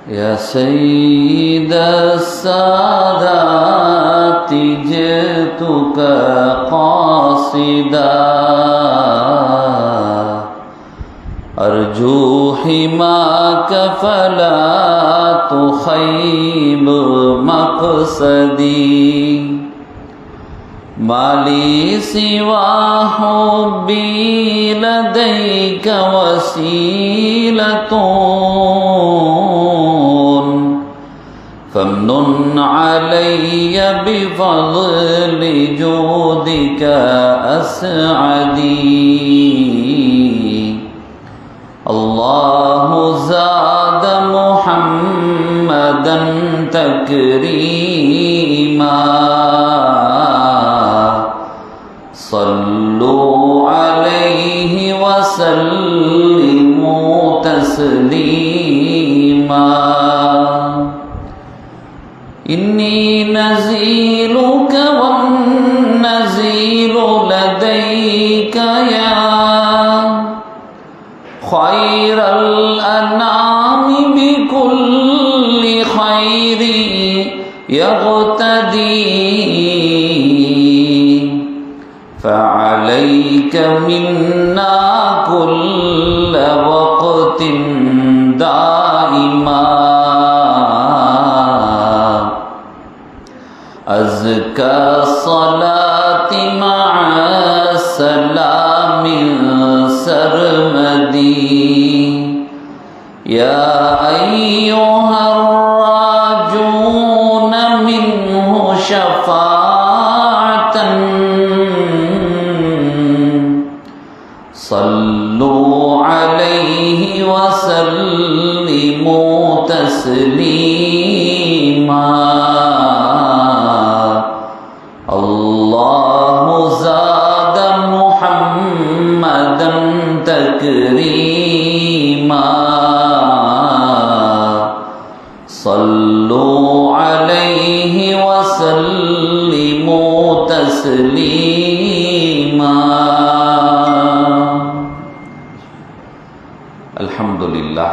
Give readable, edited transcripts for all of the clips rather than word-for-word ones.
يا سيد السادات جئتك قاصدا أرجو حماك فلا تخيب مقصدي ما لي سوى حبي لديك وسيلة فامنن علي بفضل جودك أسعدي الله زاد محمدا تكريما صلوا عليه وسلموا تسليما إني نزيلك والنزيل لديك يا خير الأنام بكل خير يغتدي فعليك منا كل وقت دائما أزكى الصلاة مع سلام سرمدي يا أيها الراجون منه شفاعة صلوا عليه وسلموا تسليما الله زاد محمدا تكريما صلوا عليه وسلموا تسليما الحمد لله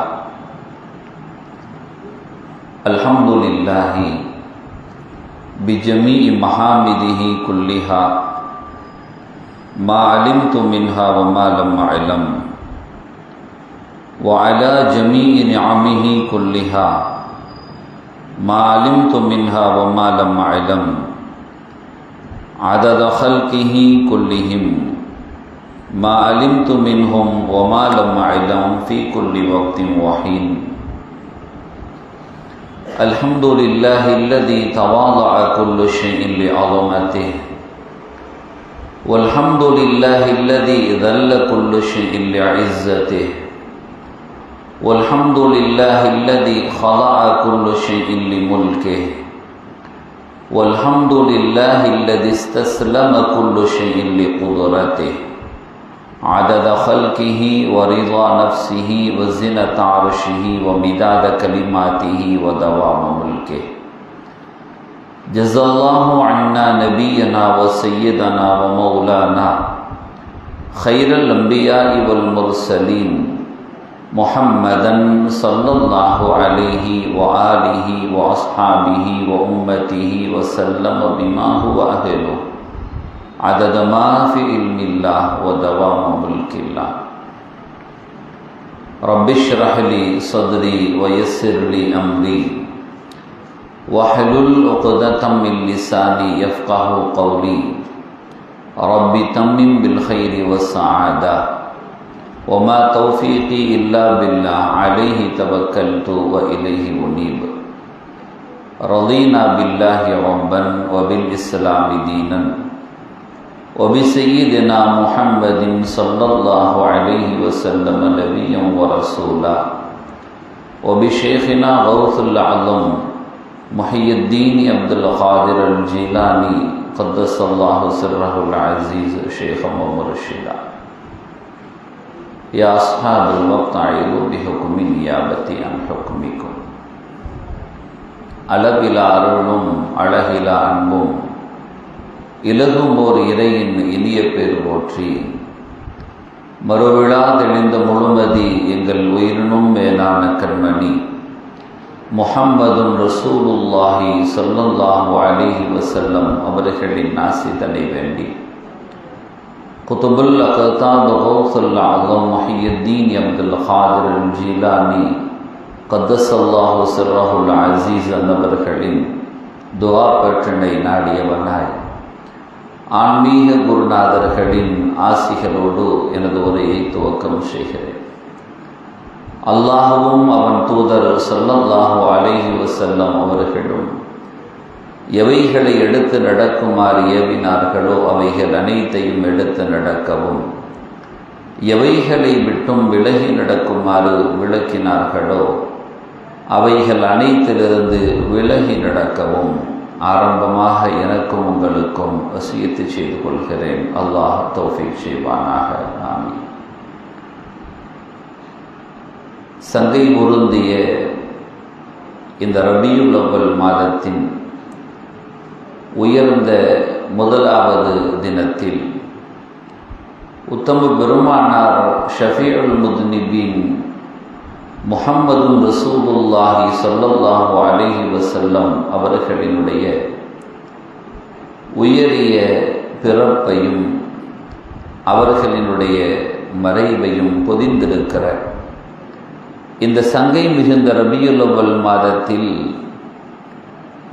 الحمد لله بجميع محامده كلها ما علمت منها وما لم أعلم وعلى جميع نعمه كلها ما علمت منها وما لم أعلم عدد خلقه كلهم ما علمت منهم وما لم أعلم في كل وقت وحين الحمد لله الذي تواضع كل شيء لعظمته والحمد لله الذي ذل كل شيء لعزته والحمد لله الذي خضع كل شيء لملكه والحمد لله الذي استسلم كل شيء لقدرته عدد خلقه ورضا نفسه وزنة عرشه ومداد كلماته ودوام ملكه جزا الله عنا نبينا وسيدنا ومولانا خير الأنبياء والمرسلين محمدا صلى الله عليه وآله وأصحابه وأمته وسلم بما هو أهله عدد ما في علم الله ودوام ملك الله رب اشرح لي صدري ويسر لي أمري واحلل عقدة من لساني يفقه قولي رب تمم بالخير والسعادة وما توفيقي إلا بالله عليه توكلت وإليه أنيب رضينا بالله ربا وبالإسلام دينا وبسيدنا محمد صلى الله عليه وسلم نبيا ورسولا وبشيخنا غوث الأعظم محي الدين عبد القادر الجيلاني قدس الله سره العزيز شيخا ومرشدا يا أصحاب الوقت عيلوا بحكم النيابة عن حكمكم அளவிலா அருளும் அழகிலா அன்பும் இலகும் ஓர் இறையின் இனிய பேர் போற்றி மறுவிழா தெளிந்த முழுமதி எங்கள் உயிரினும் மேலான கண்மணி முஹம்மதுன் ரசூலுல்லாஹி ஸல்லல்லாஹு அலைஹி வஸல்லம் அவர்களின் நாசிதனை வேண்டி குதுபுல் அக்தாப் கௌசுல் ஆஸம் முஹியுத்தீன் அப்துல் காதிர் அல் ஜீலானி கத்தஸல்லாஹு சிர்ரஹுல் அஸீஸ் அவர்களின் துஆ பெற்றனை நாடியவனாய் ஆன்மீக குருநாதர்களின் ஆசிகளோடு எனது உரையை துவக்கம் செய்கிறேன். அல்லாஹ்வும் அவன் தூதர் ஸல்லல்லாஹு அலைஹி வஸல்லம் அவர்களும் எவைகளை எடுத்து நடக்குமாறு ஏவினார்களோ அவைகள் அனைத்தையும் எடுத்து நடக்கவும், எவைகளை விட்டும் விலகி நடக்குமாறு விளக்கினார்களோ அவைகள் அனைத்திலிருந்து விலகி நடக்கவும் ஆரம்பமாக எனக்கும் உங்களுக்கும் வசியத்து செய்து கொள்கிறேன். அல்லாஹ் தௌஃபீக் செய்வானாக. ஆமீன். சங்கை பொருந்திய இந்த ரபியுல் அவ்வல் மாதத்தின் உயர்ந்த முதலாவது தினத்தில் உத்தம பெருமானார் ஷஃபீஉல் முத்னிபீன் முஹம்மதுன் ரசூலுல்லாஹி ஸல்லல்லாஹு அலைஹி வஸல்லம் அவர்களினுடைய உயரிய பிறப்பையும் அவர்களினுடைய மறைவையும் பொதிந்திருக்கிற இந்த சங்கை மிகுந்த ரபியுல் அவ்வல் மாதத்தில்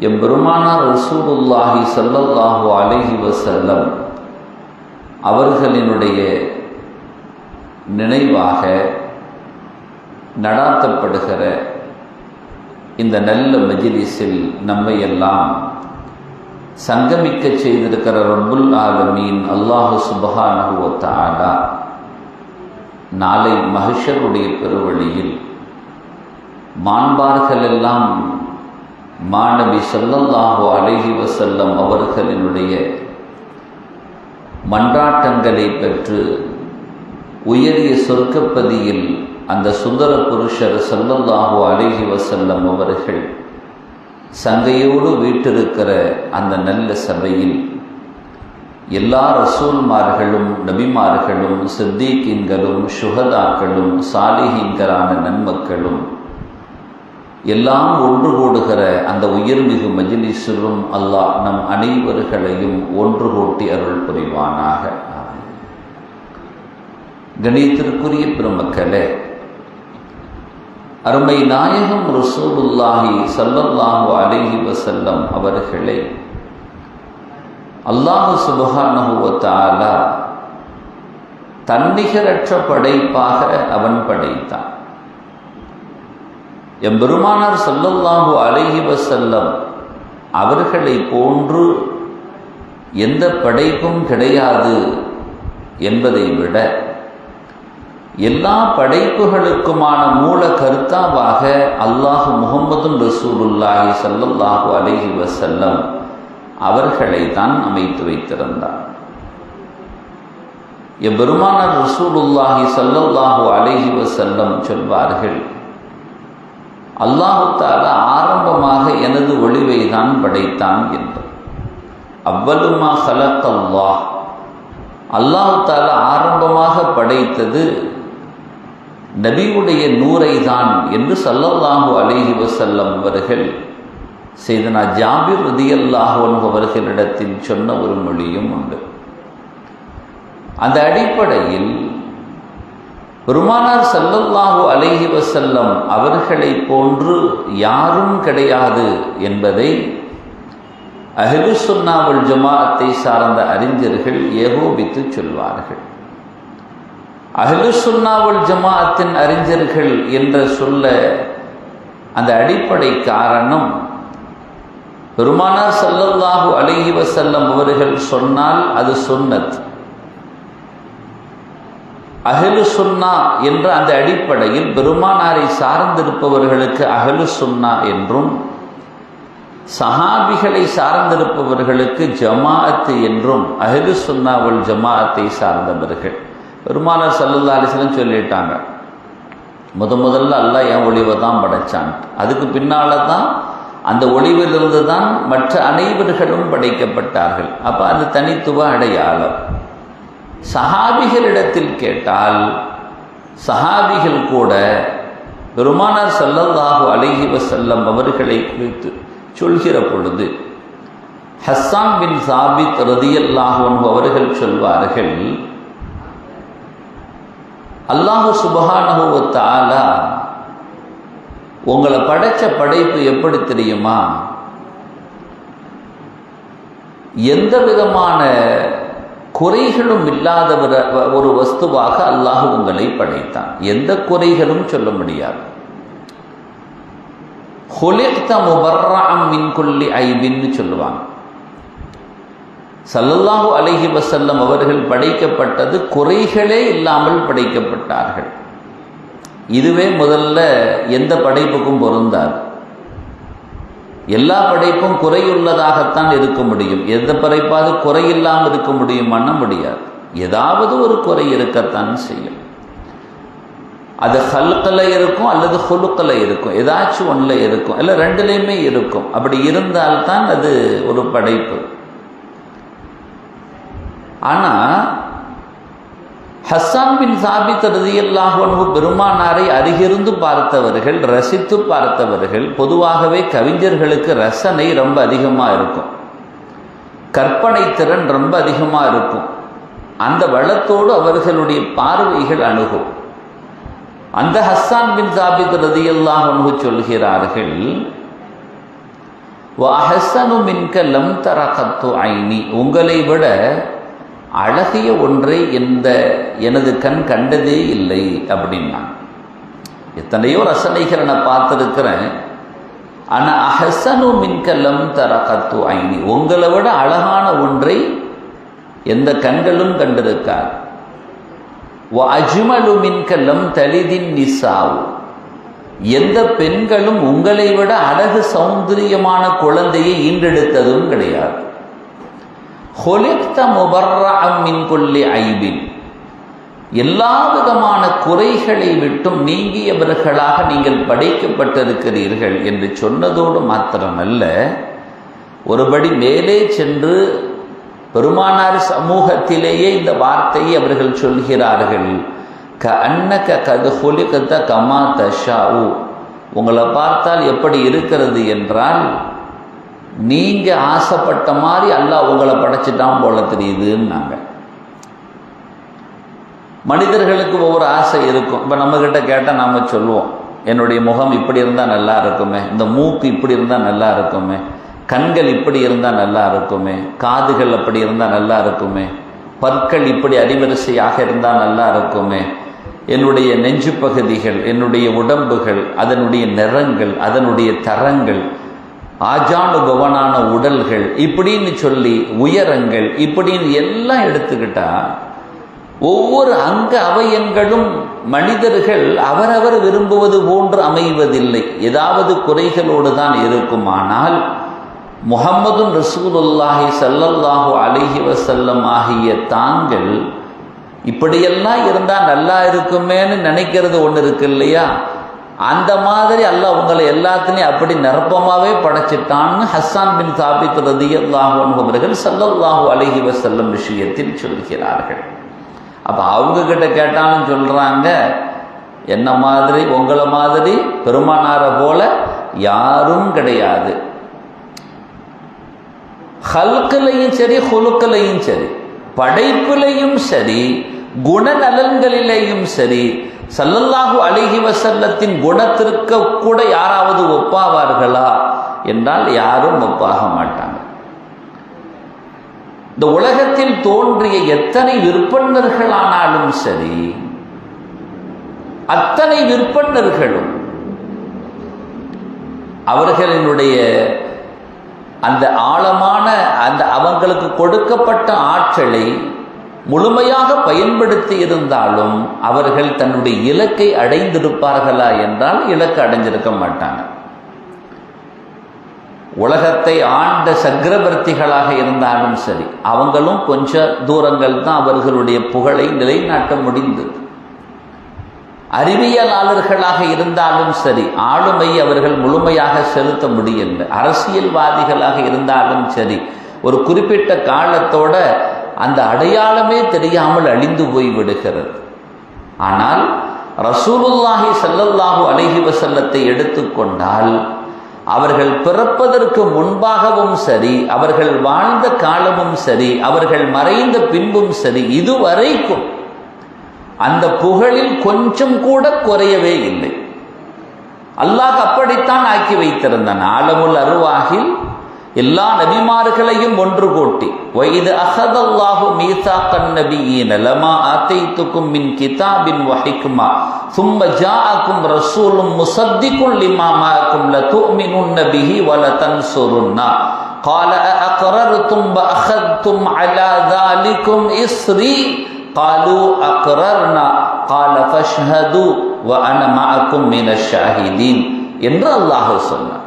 எம்பெருமானார் ரசூலுல்லாஹி ஸல்லல்லாஹு அலைஹி வஸல்லம் அவர்களினுடைய நினைவாக நடாத்தப்படுகிற இந்த நல்ல மஜ்லிஸில் நம்மை எல்லாம் சங்கமிக்க செய்திருக்கிற ரப்புல் ஆலமீன் அல்லாஹு சுப்ஹானஹு வ தஆலா நாளை மஹ்ஷருடைய பெருவழியில் மாண்பார்கள் எல்லாம் மாநபி ஸல்லல்லாஹு அலைஹி வஸல்லம் அவர்களினுடைய மன்றாட்டங்களை பெற்று உயரிய சொர்க்கப்பதியில் அந்த சுந்தர புருஷர் ஸல்லல்லாஹு அலைஹி வஸல்லம் அவர்கள் சங்கையோடு வீற்றிருக்கிற அந்த நல்ல சபையில் எல்லா ரசூல்மார்களும் நபிமார்களும் சித்தீக்கீன்களும் ஷுஹதாக்களும் சாலிஹீன்களான நன்மக்களும் எல்லாம் ஒன்று கூடுகிற அந்த உயர்மிகு மஜ்லிஸிலும் அல்லாஹ் நம் அனைவர்களையும் ஒன்று கூட்டி அருள் புரிவானாக. கணியத்திற்குரிய பெருமக்களே, அருமை நாயகம் ரசூலுல்லாஹி ஸல்லல்லாஹு அலைஹி வஸல்லம் அவர்களை அல்லாஹ் சுப்ஹானஹு வ தஆலா தன்னிகரற்ற படைப்பாக அவன் படைத்தான். எம்பெருமானார் ஸல்லல்லாஹு அலைஹி வஸல்லம் அவர்களை போன்று எந்த படைப்பும் கிடையாது என்பதை விட எல்லா படைப்புகளுக்குமான மூல கர்த்தாவாக அல்லாஹ் முஹம்மதுன் ரசூலுல்லாஹி ஸல்லல்லாஹு அலைஹி வஸல்லம் அவர்களை தான் அமைத்து வைத்திருந்தார். எம்பெருமானார் ரசூலுல்லாஹி ஸல்லல்லாஹு அலைஹி வஸல்லம் சொல்வார்கள், அல்லாஹு தஆலா ஆரம்பமாக எனது ஒளிவை தான் படைத்தான் என்று. அவ்வலுமா ஹலக்கல்லாஹ், அல்லாஹு தஆலா ஆரம்பமாக படைத்தது நபியுடைய நூரை தான் என்று ஸல்லல்லாஹு அலைஹி வஸல்லம் அவர்கள் செய்தனா ஜாபிர் ரலியல்லாஹு அன்ஹு அவர்களிடத்தில் சொன்ன ஒரு மொழியும் உண்டு. அந்த அடிப்படையில் பெருமானார் ஸல்லல்லாஹு அலைஹி வஸல்லம் அவர்களை போன்று யாரும் கிடையாது என்பதை அஹ்லு சுன்னா வல் ஜமாஅத்தை சார்ந்த அறிஞர்கள் ஏகோபித்து சொல்வார்கள். அஹ்லு சுன்னா வல் ஜமாஅத்தின் அறிஞர்கள் என்ற சொல்ல அந்த அடிப்படை காரணம், பெருமானார் ஸல்லல்லாஹு அலைஹி வஸல்லம் அவர்கள் சொன்னால் அது சுன்னத். அஹ்லு சுன்னா என்ற அந்த அடிப்படையில் பெருமானாரை சார்ந்திருப்பவர்களுக்கு அஹ்லு சுன்னா என்றும், சஹாபிகளை சார்ந்திருப்பவர்களுக்கு ஜமாஅத்து என்றும் அஹ்லு சுன்னா வல் ஜமாஅத்தை சார்ந்தவர்கள். பெருமானார் ஸல்லல்லாஹு அலைஹி வஸல்லம் சொல்லிட்டாங்க, முதல்ல அல்லாஹ் என் ஒளிவை தான் படைச்சான், அதுக்கு பின்னால் தான் அந்த ஒளிவிலிருந்து தான் மற்ற அனைவர்களும் படைக்கப்பட்டார்கள். அப்போ அது தனித்துவ அடையாளம். சஹாபிகளிடத்தில் கேட்டால் சஹாபிகள் கூட பெருமானார் ஸல்லல்லாஹு அலைஹி வஸல்லம் அவர்களை குறித்து சொல்கிற பொழுது ஹஸ்ஸான் பின் சாபித் ரலியல்லாஹு அன்ஹு அவர்கள் சொல்வார்கள், அல்லாஹ் சுப்ஹானஹு வ தஆலா உங்களை படைச்ச படைப்பு எப்படி தெரியுமா? எந்த விதமான குறைகளும் இல்லாத ஒரு வஸ்துவாக அல்லாஹ் உங்களை படைத்தான். எந்த குறைகளும் சொல்ல முடியாது. ஹுலிக்த முபர்ரஅம் மின் குல்லி ஐபின்னு சொல்லுவாங்க. ஸல்லல்லாஹு அலைஹி வஸல்லம் அவர்கள் படைக்கப்பட்டது குறைகளே இல்லாமல் படைக்கப்பட்டார்கள். இதுவே முதல்ல எந்த படைப்புக்கும் பொருந்தாது. எல்லா படைப்பும் குறையுள்ளதாகத்தான் இருக்க முடியும். எந்த படைப்பாவது குறையில்லாமல் இருக்க முடியுமான்னா முடியாது. ஏதாவது ஒரு குறை இருக்கத்தான் செய்யும். அது ஹல்கில் இருக்கும் அல்லது ஹுலுக்கில் இருக்கும், ஏதாச்சும் ஒன்றில் இருக்கும், இல்லை ரெண்டுலேயுமே இருக்கும். அப்படி இருந்தால்தான் அது ஒரு படைப்பு. ஆனால் ஹஸ்ஸான் பின் சாபித் ரலியல்லாஹு அன்ஹு பெருமானாரை அருகிருந்து பார்த்தவர்கள், ரசித்து பார்த்தவர்கள். பொதுவாகவே கவிஞர்களுக்கு ரசனை ரொம்ப அதிகமாக இருக்கும், கற்பனை திறன் ரொம்ப அதிகமாக இருக்கும். அந்த வளத்தோடு அவர்களுடைய பார்வைகள் அணுகும். அந்த ஹஸ்ஸான் பின் சாபித் ரலியல்லாஹு அன்ஹு சொல்கிறார்கள், வ அஹ்ஸனு மின்க லம் தர கத்து ஐனி, உங்களை விட அழகிய ஒன்றை எனது கண் கண்டதே இல்லை அப்படின்னா. எத்தனையோ ரசனைகளை நான் பார்த்துருக்கிறேன். ஆனால் அஹ்ஸனு மின்க லம் தர கத்து ஐனி, உங்களை விட அழகான ஒன்றை எந்த கண்களும் கண்டிருக்கார். வ அஜ்மலு மின்க லம் தலிதின் நிசாவு, எந்த பெண்களும் உங்களை விட அழகு சௌந்தரியமான குழந்தையை ஈன்றெடுத்ததும் கிடையாது. ஹுலிக்த முபர்ரஅம் மின் குல்லி ஐபின், எல்லா விதமான குறைகளை விட்டும் நீங்கியவர்களாக நீங்கள் படைக்கப்பட்டிருக்கிறீர்கள் என்று சொன்னதோடு மாத்திரமல்ல, ஒருபடி மேலே சென்று பெருமானார் சமூகத்திலேயே இந்த வார்த்தையை அவர்கள் சொல்கிறார்கள், கஅன்னக கத் ஹுலிக்த கமா தஷாஉ, உங்களை பார்த்தால் எப்படி இருக்கிறது என்றால் நீங்கள் ஆசைப்பட்ட மாதிரி அல்லாஹ் உங்களை படைச்சிட்டான் போல தெரியுதுன்னாங்க. மனிதர்களுக்கு ஒவ்வொரு ஆசை இருக்கும். இப்போ நம்மக்கிட்ட கேட்டால் நாம் சொல்லுவோம், என்னுடைய முகம் இப்படி இருந்தால் நல்லா இருக்குமே, இந்த மூக்கு இப்படி இருந்தால் நல்லா இருக்குமே, கண்கள் இப்படி இருந்தால் நல்லா இருக்குமே, காதுகள் அப்படி இருந்தால் நல்லா இருக்குமே, பற்கள் இப்படி அடிவரிசையாக இருந்தால் நல்லா இருக்குமே, என்னுடைய நெஞ்சு பகுதிகள், என்னுடைய உடம்புகள், அதனுடைய நிறங்கள், அதனுடைய தரங்கள், ஆஜானுபவனான உடல்கள், இப்படின்னு சொல்லி உயரங்கள், இப்படின்னு எல்லாம் எடுத்துக்கிட்டா ஒவ்வொரு அங்க அவயங்களும் மனிதர்கள் அவரவர் விரும்புவது போன்று அமைவதில்லை. ஏதாவது குறைகளோடு தான் இருக்குமானால் முஹம்மது ரசூலுல்லாஹி ஸல்லல்லாஹு அலைஹி வஸல்லம் ஆகிய தாங்கள் இப்படியெல்லாம் இருந்தால் நல்லா இருக்குமேன்னு நினைக்கிறது ஒன்று இருக்கு இல்லையா? அந்த மாதிரி அல்லாஹ் உங்களை எல்லாத்துலேயும் அப்படி நிரப்பமாகவே படைச்சிட்டான்னு ஹஸ்ஸான் பின் சாபித் ரலியல்லாஹு அன்ஹு அவர்கள் ஸல்லல்லாஹு அலைஹி வஸல்லம் விஷயத்தில் சொல்கிறார்கள். அப்போ அவங்கக்கிட்ட கேட்டாலும் சொல்கிறாங்க, என்ன மாதிரி உங்களை மாதிரி பெருமானாரை போல யாரும் கிடையாது. ஹல்கிலையும் சரி, ஹுலுக்கிலையும் சரி, படைப்பிலையும் சரி, குணநலன்களிலேயும் சரி, ஸல்லல்லாஹு அலைஹி வஸல்லத்தின் குணத்திற்கு கூட யாராவது ஒப்பாவார்களா என்றால் யாரும் ஒப்பாக மாட்டாங்க. இந்த உலகத்தில் தோன்றிய எத்தனை விற்பன்னர்களானாலும் சரி, அத்தனை விற்பன்னர்களும் அவர்களினுடைய அந்த ஆழமான அந்த அவங்களுக்கு கொடுக்கப்பட்ட ஆற்றலை முழுமையாக பயன்படுத்தி இருந்தாலும் அவர்கள் தன்னுடைய இலக்கை அடைந்திருப்பார்களா என்றால் இலக்கு அடைஞ்சிருக்க மாட்டாங்க. உலகத்தை ஆண்ட சக்கரவர்த்திகளாக இருந்தாலும் சரி, அவங்களும் கொஞ்ச தூரங்கள் தான் அவர்களுடைய புகழை நிலைநாட்ட முடிந்தது. அறிவியலாளர்களாக இருந்தாலும் சரி, ஆளுமை அவர்கள் முழுமையாக செலுத்த முடியவில்லை. அரசியல்வாதிகளாக இருந்தாலும் சரி, ஒரு குறிப்பிட்ட காலத்தோட அந்த அடையாளமே தெரியாமல் அழிந்து போய் விடுகிறது. ஆனால் ரசூலுல்லாஹி ஸல்லல்லாஹு அலைஹி வஸல்லத்தை எடுத்துக்கொண்டால் அவர்கள் பிறப்பதற்கு முன்பாகவும் சரி, அவர்கள் வாழ்ந்த காலமும் சரி, அவர்கள் மறைந்த பின்பும் சரி, இதுவரைக்கும் அந்த புகழில் கொஞ்சம் கூட குறையவே இல்லை. அல்லாஹ் அப்படித்தான் ஆக்கி வைத்திருந்தான். ஆலமுல் அருவாகில் எல்லா நபிமார்களையும் ஒன்று கூட்டி, வைது அஹதல்லாஹு மீசாக்கன் நபியீன லமா ஆதைத்துக்கும் மின் கிதாபின் வஹிக்மா ثم جاءكم رسول مصدق لما معكم لتؤمنن به ولتنصرن قال أأقررتم وأخذتم على ذلكم إصري قالوا أقررنا قال فاشهدوا وأنا معكم من الشاهدين என்று அல்லாஹ் சொன்னார்.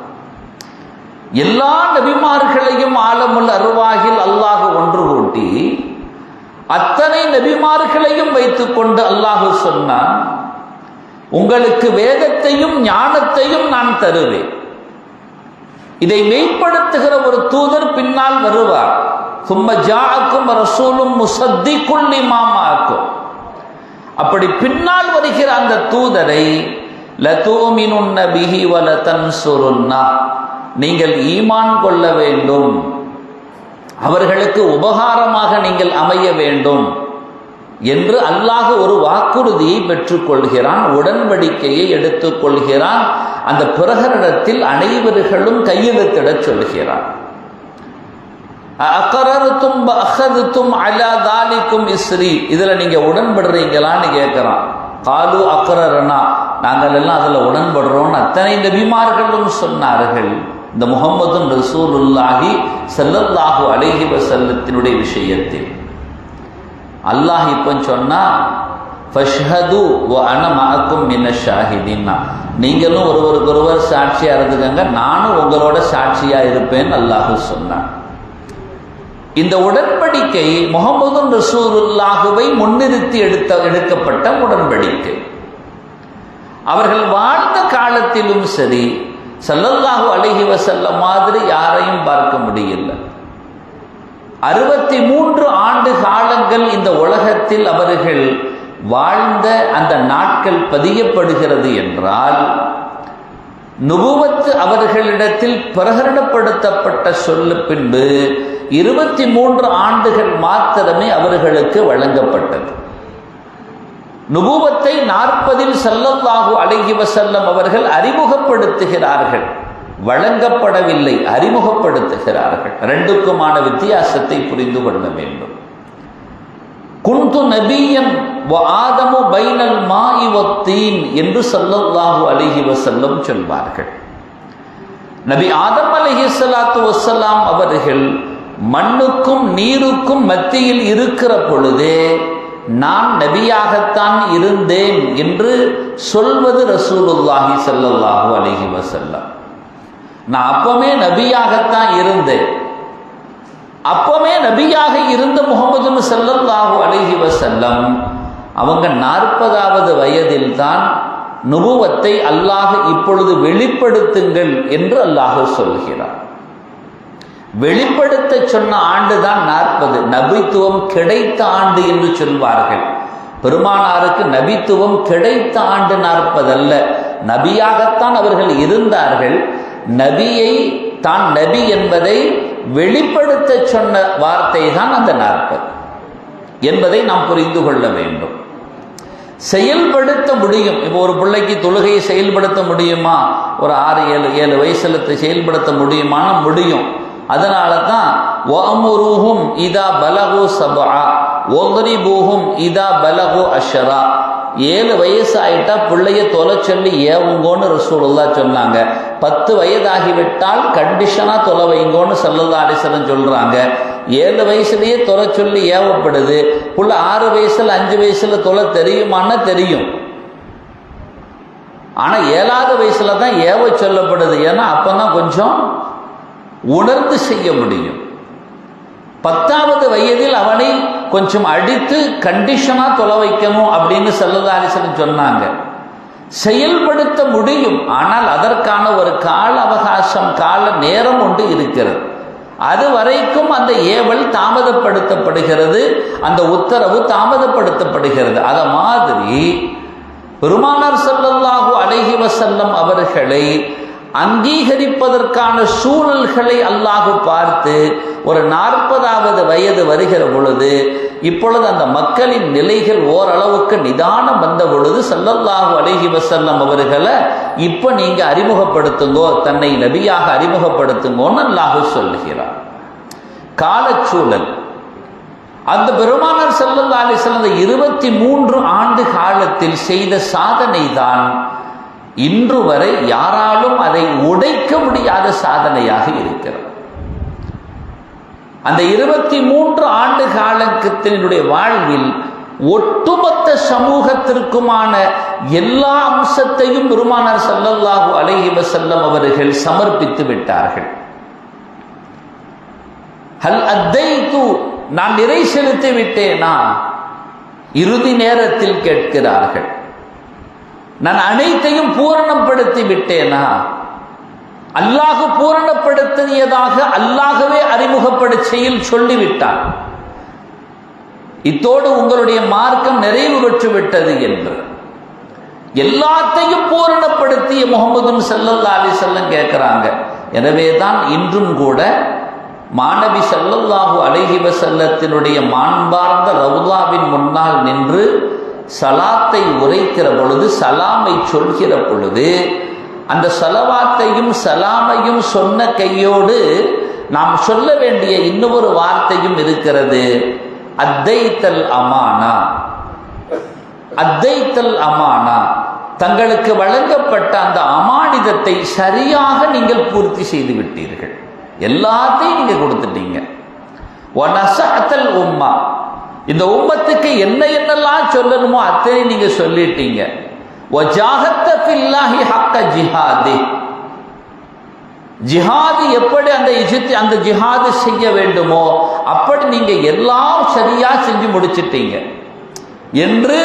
எல்லா நபிமார்களையும் ஆலமுல் அருவாகில் அல்லாஹ் ஒன்று கூட்டி அத்தனை நபிமார்களையும் வைத்துக்கொண்டு அல்லாஹ் சொன்னான், உங்களுக்கு வேதத்தையும் ஞானத்தையும் நான் தருவேன். இதை மெய்ப்படுத்துகிற ஒரு தூதர் பின்னால் வருவார். சும்ம ஜாஅக்கும் ரசூலும் முஸத்திகுல் லிமா மஅக்கும். அப்படி பின்னால் வருகிற அந்த தூதரை லதுமினுன்ன பிஹி வலதன்சுருன்னா, நீங்கள் ஈமான் கொள்ள வேண்டும், அவர்களுக்கு உபகாரமாக நீங்கள் அமைய வேண்டும் என்று அல்லாஹ் ஒரு வாக்குறுதியை பெற்றுக்கொள்கிறான், உடன்படிக்கையை எடுத்துக்கொள்கிறான். அந்த பிரகரணத்தில் அனைவர்களும் கையெழுத்திடச் சொல்கிறான். அகரர்தும் அஹதும் அலா தாலிக்கும் இஸ்ரி, இதுல நீங்க உடன்படுறீங்களான்னு கேட்கிறான். காலு அக்ரரனா, நாங்கள் எல்லாம் அதுல உடன்படுறோம் அத்தனை நபிமார்களும் சொன்னார்கள். இந்த முஹம்மது ரசூலுல்லாஹி ஸல்லல்லாஹு அலைஹி வஸல்லத்தினுடைய விஷயத்தில் அல்லாஹ் இப்போ சொன்னா, ஃபஷ்ஹது வ அன மஅக்கும் மினஷ் ஷாஹிதீன், நீங்களும் ஒருவருக்கொருவர் சாட்சியா இருந்துக்கங்க, நானும் உங்களோட சாட்சியா இருப்பேன் அல்லாஹ் சொன்னான். இந்த உடன்படிக்கை முஹம்மது ரசூலுல்லாஹுவை முன்னிறுத்தி எடுக்கப்பட்ட உடன்படிக்கை. அவர்கள் வாழ்ந்த காலத்திலும் சரி, ஸல்லல்லாஹு அலைஹி வஸல்லம் மாதிரி யாரையும் பார்க்க முடியல. 63 ஆண்டு காலங்கள் இந்த உலகத்தில் அவர்கள் வாழ்ந்த அந்த நாட்கள் பதியப்படுகிறது என்றால், நுபுவத்து அவர்களிடத்தில் பிரகடனப்படுத்தப்பட்ட சொல்ல பின்பு 23 ஆண்டுகள் மாத்திரமே அவர்களுக்கு வழங்கப்பட்டது. நுபுவத்தை 40 ஸல்லல்லாஹு அலைஹி வஸல்லம் அவர்கள் அறிமுகப்படுத்துகிறார்கள், வழங்கப்படவில்லை, அறிமுகப்படுத்துகிறார்கள். ரெண்டுக்குமான வித்தியாசத்தை புரிந்து கொள்ள வேண்டும். குந்து நபியன் வ ஆதமு பைனல் மாஇ வத்தீன் என்று ஸல்லல்லாஹு அலைஹி வஸல்லம் சொல்வார்கள். நபி ஆதம் அலைஹிஸ்ஸலாத்து வஸ்ஸலாம் அவர்கள் மண்ணுக்கும் நீருக்கும் மத்தியில் இருக்கிற பொழுதே நான் நபியாகத்தான் இருந்தேன் என்று சொல்வது ரசூலுல்லாஹி ஸல்லல்லாஹு அலைஹி வஸல்லம். நான் அப்பமே நபியாகத்தான் இருந்தேன். அப்பமே நபியாக இருந்த முஹம்மது ஸல்லல்லாஹு அலைஹி வஸல்லம் அவங்க 40வது வயதில் தான் நுபுவத்தை அல்லாஹ் இப்பொழுது வெளிப்படுத்துங்கள் என்று அல்லாஹ் சொல்கிறார். வெளிப்படுத்த சொன்ன ஆண்டு தான் 40. நபித்துவம் கிடைத்த ஆண்டு என்று சொல்வார்கள். பெருமானாருக்கு நபித்துவம் கிடைத்த ஆண்டு 40 அல்ல, நபியாகத்தான் அவர்கள் இருந்தார்கள். நபியை தான் நபி என்பதை வெளிப்படுத்த சொன்ன வார்த்தை தான் அந்த 40 என்பதை நாம் புரிந்து கொள்ள வேண்டும். செயல்படுத்த முடியும். இப்போ ஒரு பிள்ளைக்கு தொழுகையை செயல்படுத்த முடியுமா? ஒரு 6-7 வயசுல செயல்படுத்த முடியுமான முடியும். அதனால தான் வஅமுருஹும் இதா பலகு சபஆ வத்ரிபூஹும் இதா பலகு அஷ்ரா, 7 வயசு ஆயிட்டா பிள்ளைய தொலை சொல்லி ஏவுங்கோன்னு ரசூலுல்லாஹ் சொன்னாங்க. 10 வயதாகிவிட்டால் கண்டிஷனா தொலை வைங்கோன்னு ஸல்லல்லாஹு அலைஹி வஸல்லம் சொல்றாங்க. 7 வயசுலயே தொலை சொல்லி ஏவப்படுது. புள்ள 6 வயசுல 5 வயசுல தொலை தெரியுமான்னா தெரியும். ஆனா 7வது வயசுல தான் ஏவ சொல்லப்படுது. ஏன்னா அப்பதான் கொஞ்சம் உணர்ந்து செய்ய முடியும். 10வது வயதில் அவனை கொஞ்சம் அடித்து கண்டிஷனா தொலை வைக்கணும் அப்படின்னு ஸல்லல்லாஹு அலைஹி வஸல்லம் சொன்னாங்க. செயல்படுத்த முடியும், ஆனால் அதற்கான ஒரு கால அவகாசம், கால நேரம் ஒன்று இருக்கிறது. அது வரைக்கும் அந்த ஏவல் தாமதப்படுத்தப்படுகிறது, அந்த உத்தரவு தாமதப்படுத்தப்படுகிறது. அத மாதிரி பெருமானார் ஸல்லல்லாஹு அலைஹி வஸல்லம் அவர்களை அங்கீகரிப்பதற்கான சூழல்களை அல்லாஹ் பார்த்து ஒரு 40வது வயது வருகிற பொழுது, இப்பொழுது அந்த மக்களின் நிலைகள் ஓரளவுக்கு நிதானம் வந்த பொழுது ஸல்லல்லாஹு அலைஹி வஸல்லம் அவர்களை இப்ப நீங்க அறிமுகப்படுத்துங்கோ, தன்னை நபியாக அறிமுகப்படுத்துங்கோன்னு அல்லாஹ் சொல்லுகிறார். காலச்சூழல் அந்த பெருமானார் ஸல்லல்லாஹு அலைஹி வஸல்லம் 23 ஆண்டு காலத்தில் செய்த சாதனை தான் இன்று வரை யாராலும் அதை உடைக்க முடியாத சாதனையாக இருக்கிறது. அந்த 23 ஆண்டு காலத்தினுடைய வாழ்வில் ஒட்டுமொத்த சமூகத்திற்குமான எல்லா அம்சத்தையும் பெருமானார் ஸல்லல்லாஹு அலைஹி வஸல்லம் அவர்கள் சமர்ப்பித்து விட்டார்கள். ஹல் அத்தைது, நான் நிறை செலுத்தி விட்டேனா? இறுதி நேரத்தில் கேட்கிறார்கள். நான் அனைத்தையும் பூரணப்படுத்தி விட்டேனா? அல்லாஹ் பூரணப்படுத்தியதாக அல்லாஹ்வே அறிமுகப்படுத்தியில் சொல்லிவிட்டான். இத்தோடு உங்களுடைய மார்க்கம் நிறைவு பெற்று விட்டது என்று எல்லாத்தையும் பூரணப்படுத்திய முஹம்மது ஸல்லல்லாஹு அலைஹி வஸல்லம் கேட்கிறாங்க. எனவே தான் இன்றும் கூட மாநபி ஸல்லல்லாஹு அலைஹி வஸல்லத்தினுடைய மாண்பார்ந்த ரவுதாவின் முன்னால் நின்று சலாத்தை உரைக்கிற பொழுது, சலாமை சொல்கிற பொழுது, அந்த சலவாத்தையும் சலாமையும் சொன்ன கையோடு நாம் சொல்ல வேண்டிய இன்னொரு வார்த்தையும் இருக்கிறது. அத்தைத்தல் அமானா, அத்தைத்தல் அமானா, தங்களுக்கு வழங்கப்பட்ட அந்த அமானிதத்தை சரியாக நீங்கள் பூர்த்தி செய்து விட்டீர்கள். எல்லாத்தையும் நீங்க கொடுத்துட்டீங்க. வனஸஅத்தல் உம்மா, இந்த உம்மத்துக்கு என்னெல்லாம் சொல்லணுமோ அத்தனை நீங்க சொல்லிட்டீங்க. வஜாஹத்த ஃபில்லாஹி ஹக்க ஜிஹாதி, ஜிஹாது எப்படி அந்த ஜிஹாது செய்ய வேண்டுமோ அப்படி நீங்க எல்லாம் சரியா செஞ்சு முடிச்சிட்டீங்க என்று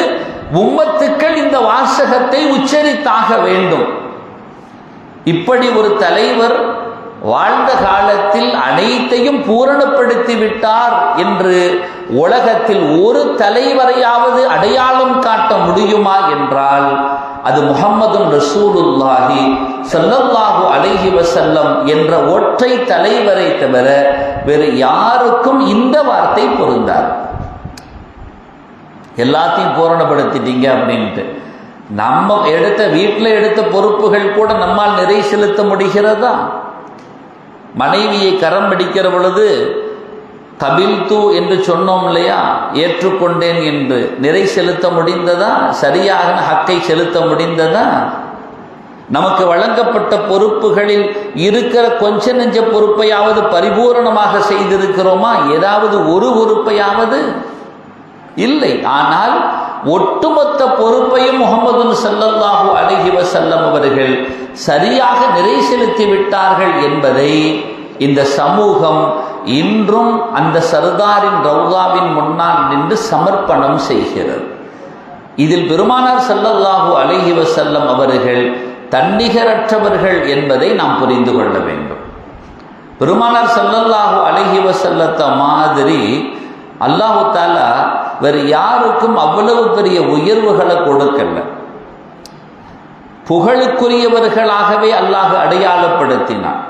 உம்மத்துக்கள் இந்த வாசகத்தை உச்சரித்தாக வேண்டும். இப்படி ஒரு தலைவர் வாழ்ந்த காலத்தில் அனைத்தையும் பூரணப்படுத்தி விட்டார் என்று உலகத்தில் ஒரு தலைவரையாவது அடையாளம் காட்ட முடியுமா என்றால் அது முஹம்மது ரசூலுல்லாஹி ஸல்லல்லாஹு அலைஹி வஸல்லம் என்ற ஒற்றை தலைவரை தவிர வேறு யாருக்கும் இந்த வார்த்தை பொருந்தாது. எல்லாத்தையும் பூரணப்படுத்திட்டீங்க அப்படின்ட்டு நம்ம வீட்டில் எடுத்த பொறுப்புகள் கூட நம்மால் நிறை செலுத்த முடிகிறதா? மனைவியை கரம் பிடிக்கிற பொழுது கபில்து என்று சொன்னோம் இல்லையா, ஏற்றுக்கொண்டேன் என்று நிறை செலுத்த முடிந்ததா? சரியாக ஹக்கை செலுத்த முடிந்ததா? நமக்கு வழங்கப்பட்ட பொறுப்புகளில் இருக்கிற கொஞ்ச நெஞ்ச பொறுப்பையாவது பரிபூரணமாக செய்திருக்கிறோமா? ஏதாவது ஒரு பொறுப்பையாவது? இல்லை. ஆனால் ஒட்டுமொத்த பொறுப்பையும் முஹம்மது ஸல்லல்லாஹு அலைஹி வஸல்லம் அவர்கள் சரியாக நிறை செலுத்தி விட்டார்கள் என்பதை இந்த சமூகம் இன்றும் அந்த சர்தாரின் ரவுதாவின் முன்னால் நின்று சமர்ப்பணம் செய்கிறது. இதில் பெருமானார் ஸல்லல்லாஹு அலைஹி வஸல்லம் அவர்கள் தன்னிகரற்றவர்கள் என்பதை நாம் புரிந்து கொள்ள வேண்டும். பெருமானார் ஸல்லல்லாஹு அலைஹி வஸல்லத்த மாதிரி அல்லாஹு தஆலா வேறு யாருக்கும் அவ்வளவு பெரிய உயர்வுகளை கொடுக்கல. புகழுக்குரியவர்களாகவே அல்லாஹ் அடையாளப்படுத்தினான்.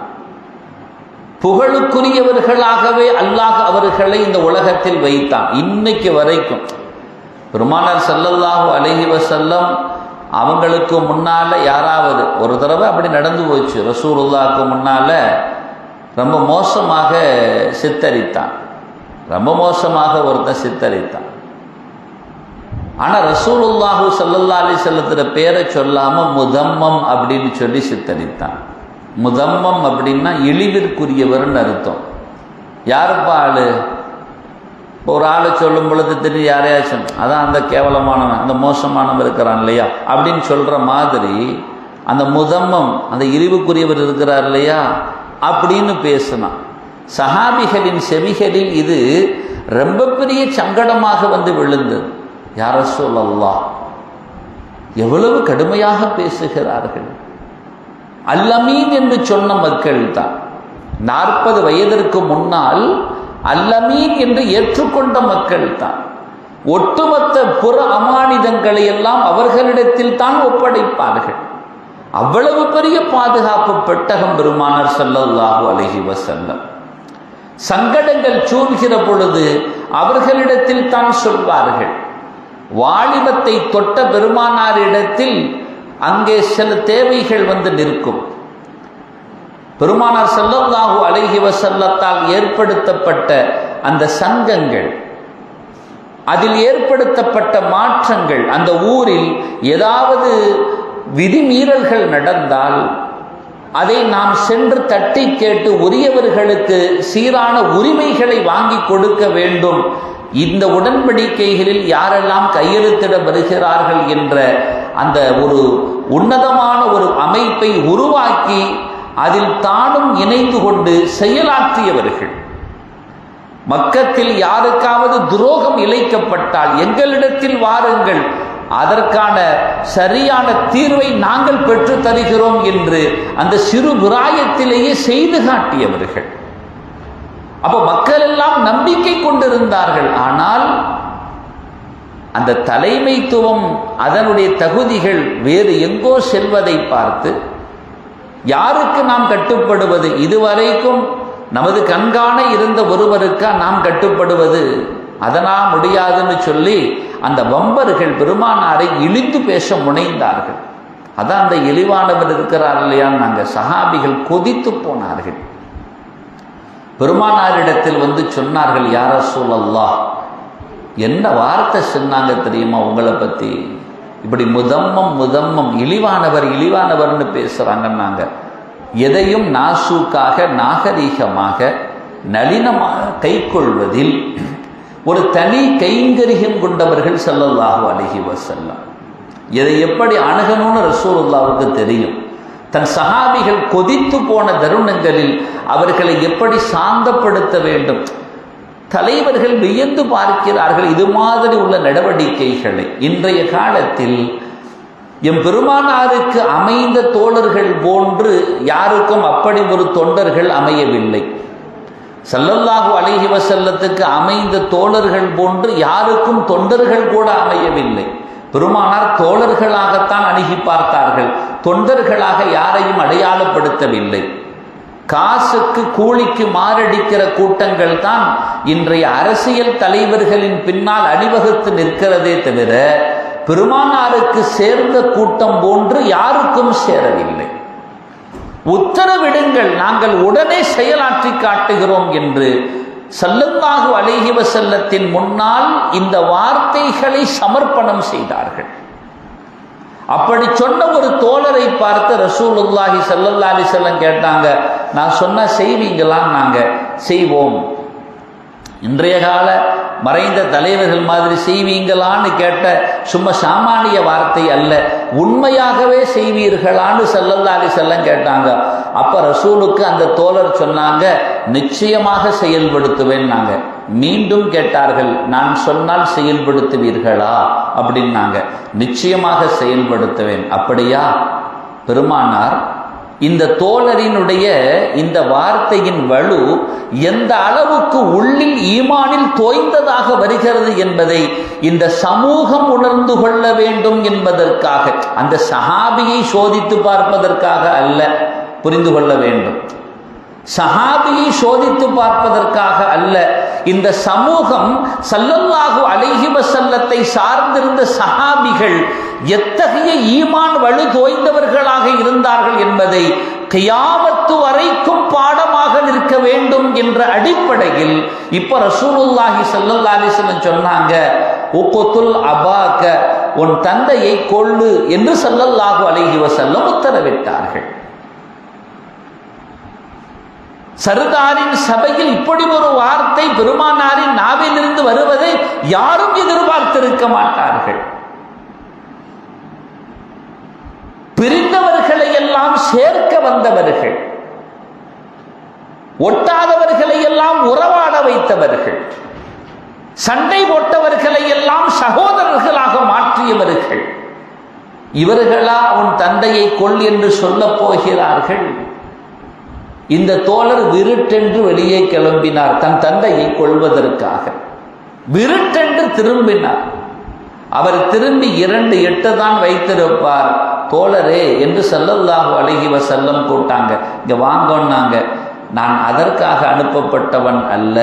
புகழுக்குரியவர்களாகவே அல்லாஹ் அவர்களை இந்த உலகத்தில் வைத்தான். இன்னைக்கு வரைக்கும் பெருமானார் ஸல்லல்லாஹு அலைஹி வஸல்லம் அவங்களுக்கு முன்னால யாராவது ஒரு தடவை அப்படி நடந்து போச்சு. ரசூலுல்லாஹ்க்கு முன்னால ரொம்ப மோசமாக சித்தரித்தான். ரொம்ப மோசமாக ஒருத்தன் சித்தரித்தான். ஆனால் ரசூலுல்லாஹு ஸல்லல்லாஹு அலைஹி வஸல்லத்தின் பேரை சொல்லாமல் முதம்மம் அப்படின்னு சொல்லி சித்தரித்தான். முதம்மம் அப்படின்னா இழிவிற்குரியவர்னு அர்த்தம். யாருப்பா ஆளு? ஒரு ஆளை சொல்லும் பொழுது தெரிஞ்சு யாரையாச்சும் அதான் அந்த கேவலமானவன், அந்த மோசமானவன் இருக்கிறான் இல்லையா அப்படின்னு சொல்கிற மாதிரி அந்த முதம்மம், அந்த இழிவுக்குரியவர் இருக்கிறார் இல்லையா அப்படின்னு பேசினான். சஹாபிகளின் செவிகளில் இது ரொம்ப பெரிய சங்கடமாக வந்து விழுந்தது. யா ரசூலல்லாஹ், எவ்வளவு கடுமையாக பேசுகிறார்கள். அல்லமீன் என்று சொன்ன மக்கள் தான் 40 வயதிற்கு முன்னால் அல்லமீன் என்று ஏற்றுக்கொண்ட மக்கள் தான். ஒட்டுமொத்த புற அமானிதங்களை எல்லாம் அவர்களிடத்தில் தான் ஒப்படைப்பார்கள். அவ்வளவு பெரிய பாதுகாப்பு பெட்டகம் பெருமானார் ஸல்லல்லாஹு அலைஹி வஸல்லம். சங்கடங்கள் சூழ்கிற பொழுது அவர்களிடத்தில் தான் சொல்வார்கள். வாலிபத்தை தொட்ட பெருமானாரிடத்தில் அங்கே சில தேவைகள் வந்து நிற்கும். பெருமானார் ஸல்லல்லாஹு அலைஹி வஸல்லத்தால் ஏற்படுத்தப்பட்ட அந்த சங்கங்கள், அதில் ஏற்படுத்தப்பட்ட மாற்றங்கள், அந்த ஊரில் ஏதாவது விதிமீறல்கள் நடந்தால் அதை நாம் சென்று தட்டி கேட்டு உரியவர்களுக்கு சீரான உரிமைகளை வாங்கி கொடுக்க வேண்டும். இந்த உடன்படிக்கைகளில் யாரெல்லாம் கையெழுத்திட வருகிறார்கள் என்ற அந்த ஒரு உன்னதமான ஒரு அமைப்பை உருவாக்கி அதில் தானும் இணைந்து கொண்டு செயலாற்றியவர்கள். மக்கத்தில் யாருக்காவது துரோகம் இழைக்கப்பட்டால் எங்களிடத்தில் வாருங்கள், அதற்கான சரியான தீர்வை நாங்கள் பெற்று தருகிறோம் என்று அந்த சிறு விராயத்திலேயே செய்து காட்டியவர்கள். அப்ப மக்கள் எல்லாம் நம்பிக்கை கொண்டிருந்தார்கள். ஆனால் அந்த தலைமைத்துவம் அதனுடைய தகுதிகள் வேறு எங்கோ செல்வதை பார்த்து யாருக்கு நாம் கட்டுப்படுவது? இதுவரைக்கும் நமது கண்காண இருந்த ஒருவருக்கா நாம் கட்டுப்படுவது? அதனால் முடியாதுன்னு சொல்லி அந்த வம்பர்கள் பெருமானாரை இழித்து பேச முனைந்தார்கள். அதான் அந்த இழிவானவர் இருக்கிறார் இல்லையான்னு நாங்கள் சஹாபிகள் கொதித்து போனார்கள். பெருமானாரிடத்தில் வந்து சொன்னார்கள், யா ரசூலல்லாஹ், என்ன வார்த்தை சொன்னாங்க தெரியுமா உங்களை பற்றி? இப்படி முதம்மம் இழிவானவர்னு பேசுகிறாங்கன்னாங்க. எதையும் நாசூக்காக நாகரீகமாக நளினமாக கை கொள்வதில் ஒரு தனி கைங்கரியம் கொண்டவர்கள் ஸல்லல்லாஹு அலைஹி வஸல்லம். இதை எப்படி அணுகணும்னு ரசூலுல்லாஹ்வுக்கு தெரியும். தன் சஹாபிகள் கொதித்து போன தருணங்களில் அவர்களை எப்படி சாந்தப்படுத்த வேண்டும். தலைவர்கள் வியந்து பார்க்கிறார்கள் இது மாதிரி உள்ள நடவடிக்கைகளை. இன்றைய காலத்தில் எம் பெருமானாருக்கு அமைந்த தோழர்கள் போன்று யாருக்கும் அப்படி ஒரு தொண்டர்கள் அமையவில்லை. ஸல்லல்லாஹு அலைஹி வஸல்லத்துக்கு அமைந்த தோழர்கள் போன்று யாருக்கும் தொண்டர்கள் கூட அமையவில்லை. பெருமானார் தோழர்களாகத்தான் அணுகி பார்த்தார்கள், தொண்டர்களாக யாரையும் அடையாளப்படுத்தவில்லை. காசுக்கு கூலிக்கு மாரடிக்கிற கூட்டங்கள் தான் இன்றைய அரசியல் தலைவர்களின் பின்னால் அணிவகுத்து நிற்கிறதே தவிர பெருமானாருக்கு சேர்ந்த கூட்டம் போன்று யாருக்கும் சேரவில்லை. உத்தரவிடுங்கள், நாங்கள் உடனே செயலாற்றி காட்டுகிறோம் என்று ஸல்லல்லாஹு அலைஹி வஸல்லத்தின் முன்னால் இந்த வார்த்தைகளை சமர்ப்பணம் செய்தார்கள். அப்படி சொன்ன ஒரு தோழரை பார்த்து ரசூலுல்லாஹி ஸல்லல்லாஹு அலைஹி வஸல்லம் கேட்டாங்க, நான் சொன்ன செய்வீங்களான்னு. நாங்கள் செய்வோம். இன்றைய கால மறைந்த தலைவர்கள் மாதிரி செய்வீங்களான்னு கேட்ட சும்மா சாமானிய வார்த்தை அல்ல, உண்மையாகவே செய்வீர்களான்னு ஸல்லல்லாஹு அலைஹி வஸல்லம் கேட்டாங்க. அப்ப ரசூலுக்கு அந்த தோழர் சொன்னாங்க, நிச்சயமாக செயல்படுத்துவேன். நாங்கள் மீண்டும் கேட்டார்கள், நான் சொன்னால் செயல்படுத்துவீர்களா அப்படின்னாங்க. நிச்சயமாக செயல்படுத்துவேன். அப்படியா? பெருமானார் இந்த தோழரினுடைய இந்த வார்த்தையின் வலு எந்த அளவுக்கு உள்ளில் ஈமானில் தோய்ந்ததாக வருகிறது என்பதை இந்த சமூகம் உணர்ந்து கொள்ள வேண்டும் என்பதற்காக, அந்த சஹாபியை சோதித்து பார்ப்பதற்காக அல்ல, புரிந்து கொள்ள வேண்டும். சஹாபியை சோதித்து பார்ப்பதற்காக அல்ல. இந்த சமூகம் ஸல்லல்லாஹு அலைஹி வஸல்லத்தை சார்ந்திருந்த சஹாபிகள் எத்தகைய ஈமான் வலு தோய்ந்தவர்களாக இருந்தார்கள் என்பதை கியாமத்து வரைக்கும் பாடமாக நிற்க வேண்டும் என்ற அடிப்படையில் இப்ப ரசூலுல்லாஹி ஸல்லல்லாஹு அலைஹி வஸல்லம் சொன்னாங்க, உக்துல் அபாக, உன் தந்தையை கொல்லு என்று ஸல்லல்லாஹு அலைஹி வஸல்லம் உத்தரவிட்டார்கள். சர்தாரின் சபையில் இப்படி ஒரு வார்த்தை பெருமானாரின் நாவிலிருந்து வருவதை யாரும் எதிர்பார்த்திருக்க மாட்டார்கள். பிரிந்தவர்களை எல்லாம் சேர்க்க வந்தவர்கள், ஒட்டாதவர்களை எல்லாம் உறவாட வைத்தவர்கள், சண்டை போட்டவர்களை எல்லாம் சகோதரர்களாக மாற்றியவர்கள். இவர்களா உன் தந்தையை கொல் என்று சொல்ல போகிறார்கள்? இந்த தோழர் விருட்டென்று வெளியே கிளம்பினார் தன் தந்தையை கொள்வதற்காக. விருட்டென்று திரும்பினார். அவர் திரும்பி 2 எட்டு தான் வைத்திருப்பார். தோழரே என்று ஸல்லல்லாஹு அலைஹி வஸல்லம் கூட்டாங்க. இங்க வாங்கன்னாங்க. நான் அதற்காக அனுப்பப்பட்டவன் அல்ல.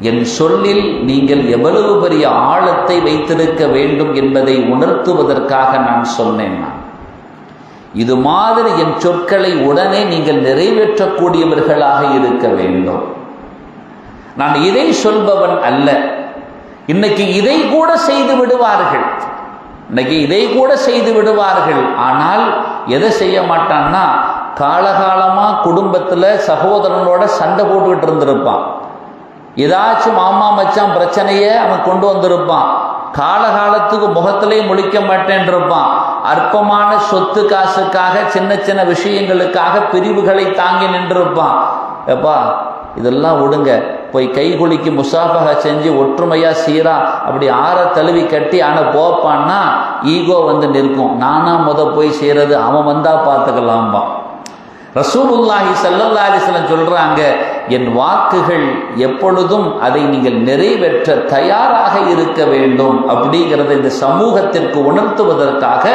என் சொல்லில் நீங்கள் எவ்வளவு பெரிய ஆழத்தை வைத்திருக்க வேண்டும் என்பதை உணர்த்துவதற்காக நான் சொன்னேன். இது மாதிரி என் சொற்களை உடனே நீங்கள் நிறைவேற்றக்கூடியவர்களாக இருக்க வேண்டும். நான் இதை சொல்பவன் அல்ல. இன்னைக்கு இதை கூட செய்து விடுவார்கள். ஆனால் எதை செய்ய மாட்டான்னா, காலகாலமா குடும்பத்துல சகோதரனோட சண்டை போட்டுக்கிட்டு இருந்திருப்பான். ஏதாச்சும் மாமா மச்சான் பிரச்சனையே அவன் கொண்டு வந்திருப்பான். காலகாலத்துக்கு முகத்திலே முழிக்க மாட்டேன் இருப்பான். அற்பமான சொத்து காசுக்காக சின்ன சின்ன விஷயங்களுக்காக பிரிவுகளை தாங்கி நின்றிருப்பான். எப்பா இதெல்லாம் விடுங்க, போய் கை குலுக்கி முசாஃபஹா செஞ்சு ஒற்றுமையா சீரா அப்படி ஆற தழுவி கட்டி போப்பான்னா ஈகோ வந்து நிற்கும். நானா போய் செய்யறது, அவன் வந்தா பார்த்துக்கலாம்பா. ரசூலுல்லாஹி ஸல்லல்லாஹு அலைஹி வஸல்லம் சொல்றாங்க, என் வாக்குகள் எப்பொழுதும் அதை நீங்கள் நிறைவேற்ற தயாராக இருக்க வேண்டும் அப்படிங்கிறத இந்த சமூகத்திற்கு உணர்த்துவதற்காக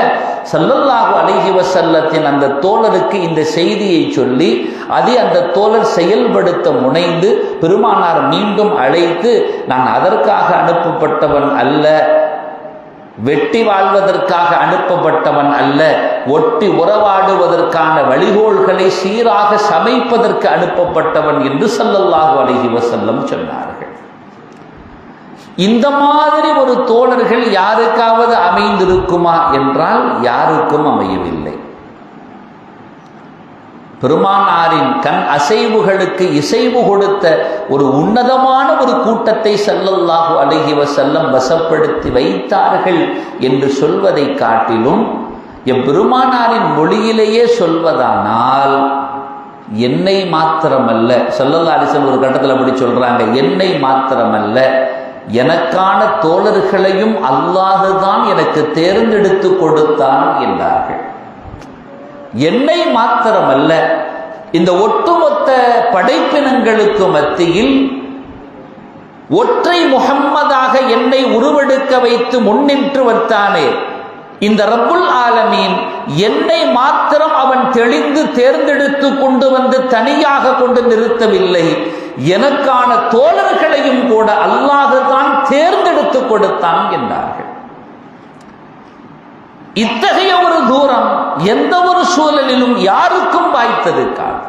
ஸல்லல்லாஹு அலைஹி வஸல்லத்தின் அந்த தோழருக்கு இந்த செய்தியை சொல்லி அதை அந்த தோழர் செயல்படுத்த முனைந்து பெருமானார் மீண்டும் அழைத்து, நான் அதற்காக அனுப்பப்பட்டவன் அல்ல, வெட்டி வாழ்வதற்காக அனுப்பப்பட்டவன் அல்ல, ஒட்டி உறவாடுவதற்கான வழிகோள்களை சீராக சமைப்பதற்கு அனுப்பப்பட்டவன் என்று ஸல்லல்லாஹு அலைஹி வஸல்லம் சொன்னார்கள். இந்த மாதிரி ஒரு தோழர்கள் யாருக்காவது அமைந்திருக்குமா என்றால் யாருக்கும் அமையவில்லை. பெருமானாரின் கண் அசைவுகளுக்கு இசைவு கொடுத்த ஒரு உன்னதமான ஒரு கூட்டத்தை ஸல்லல்லாஹு அலைஹி வஸல்லம் வசப்படுத்தி வைத்தார்கள் என்று சொல்வதை காட்டிலும் எம்பெருமானாரின் மொழியிலேயே சொல்வதானால், என்னை மாத்திரமல்ல, ஸல்லல்லாஹு அலைஹி வஸல்லம் ஒரு கட்டத்தில் அப்படி சொல்றாங்க, என்னை மாத்திரமல்ல எனக்கான தோழர்களையும் அல்லாஹ்தான் எனக்கு தேர்ந்தெடுத்து கொடுத்தான் என்றார்கள். என்னை மாத்திரமல்ல, இந்த ஒட்டுமொத்த படைப்பினங்களுக்கு மத்தியில் ஒற்றை முஹம்மதாக என்னை உருவெடுக்க வைத்து முன்னின்று வைத்தானே இந்த ரப்புல் ஆலமீன், என்னை மாத்திரம் அவன் தெளிந்து தேர்ந்தெடுத்து கொண்டு வந்து தனியாக கொண்டு நிறுத்தவில்லை, எனக்கான தோழர்களையும் கூட அல்லாஹ்தான் தேர்ந்தெடுத்து கொடுத்தான் என்றார்கள். இத்தகைய ஒரு தூரம் எந்த ஒரு சூழலிலும் யாருக்கும் வாய்த்திருக்காது.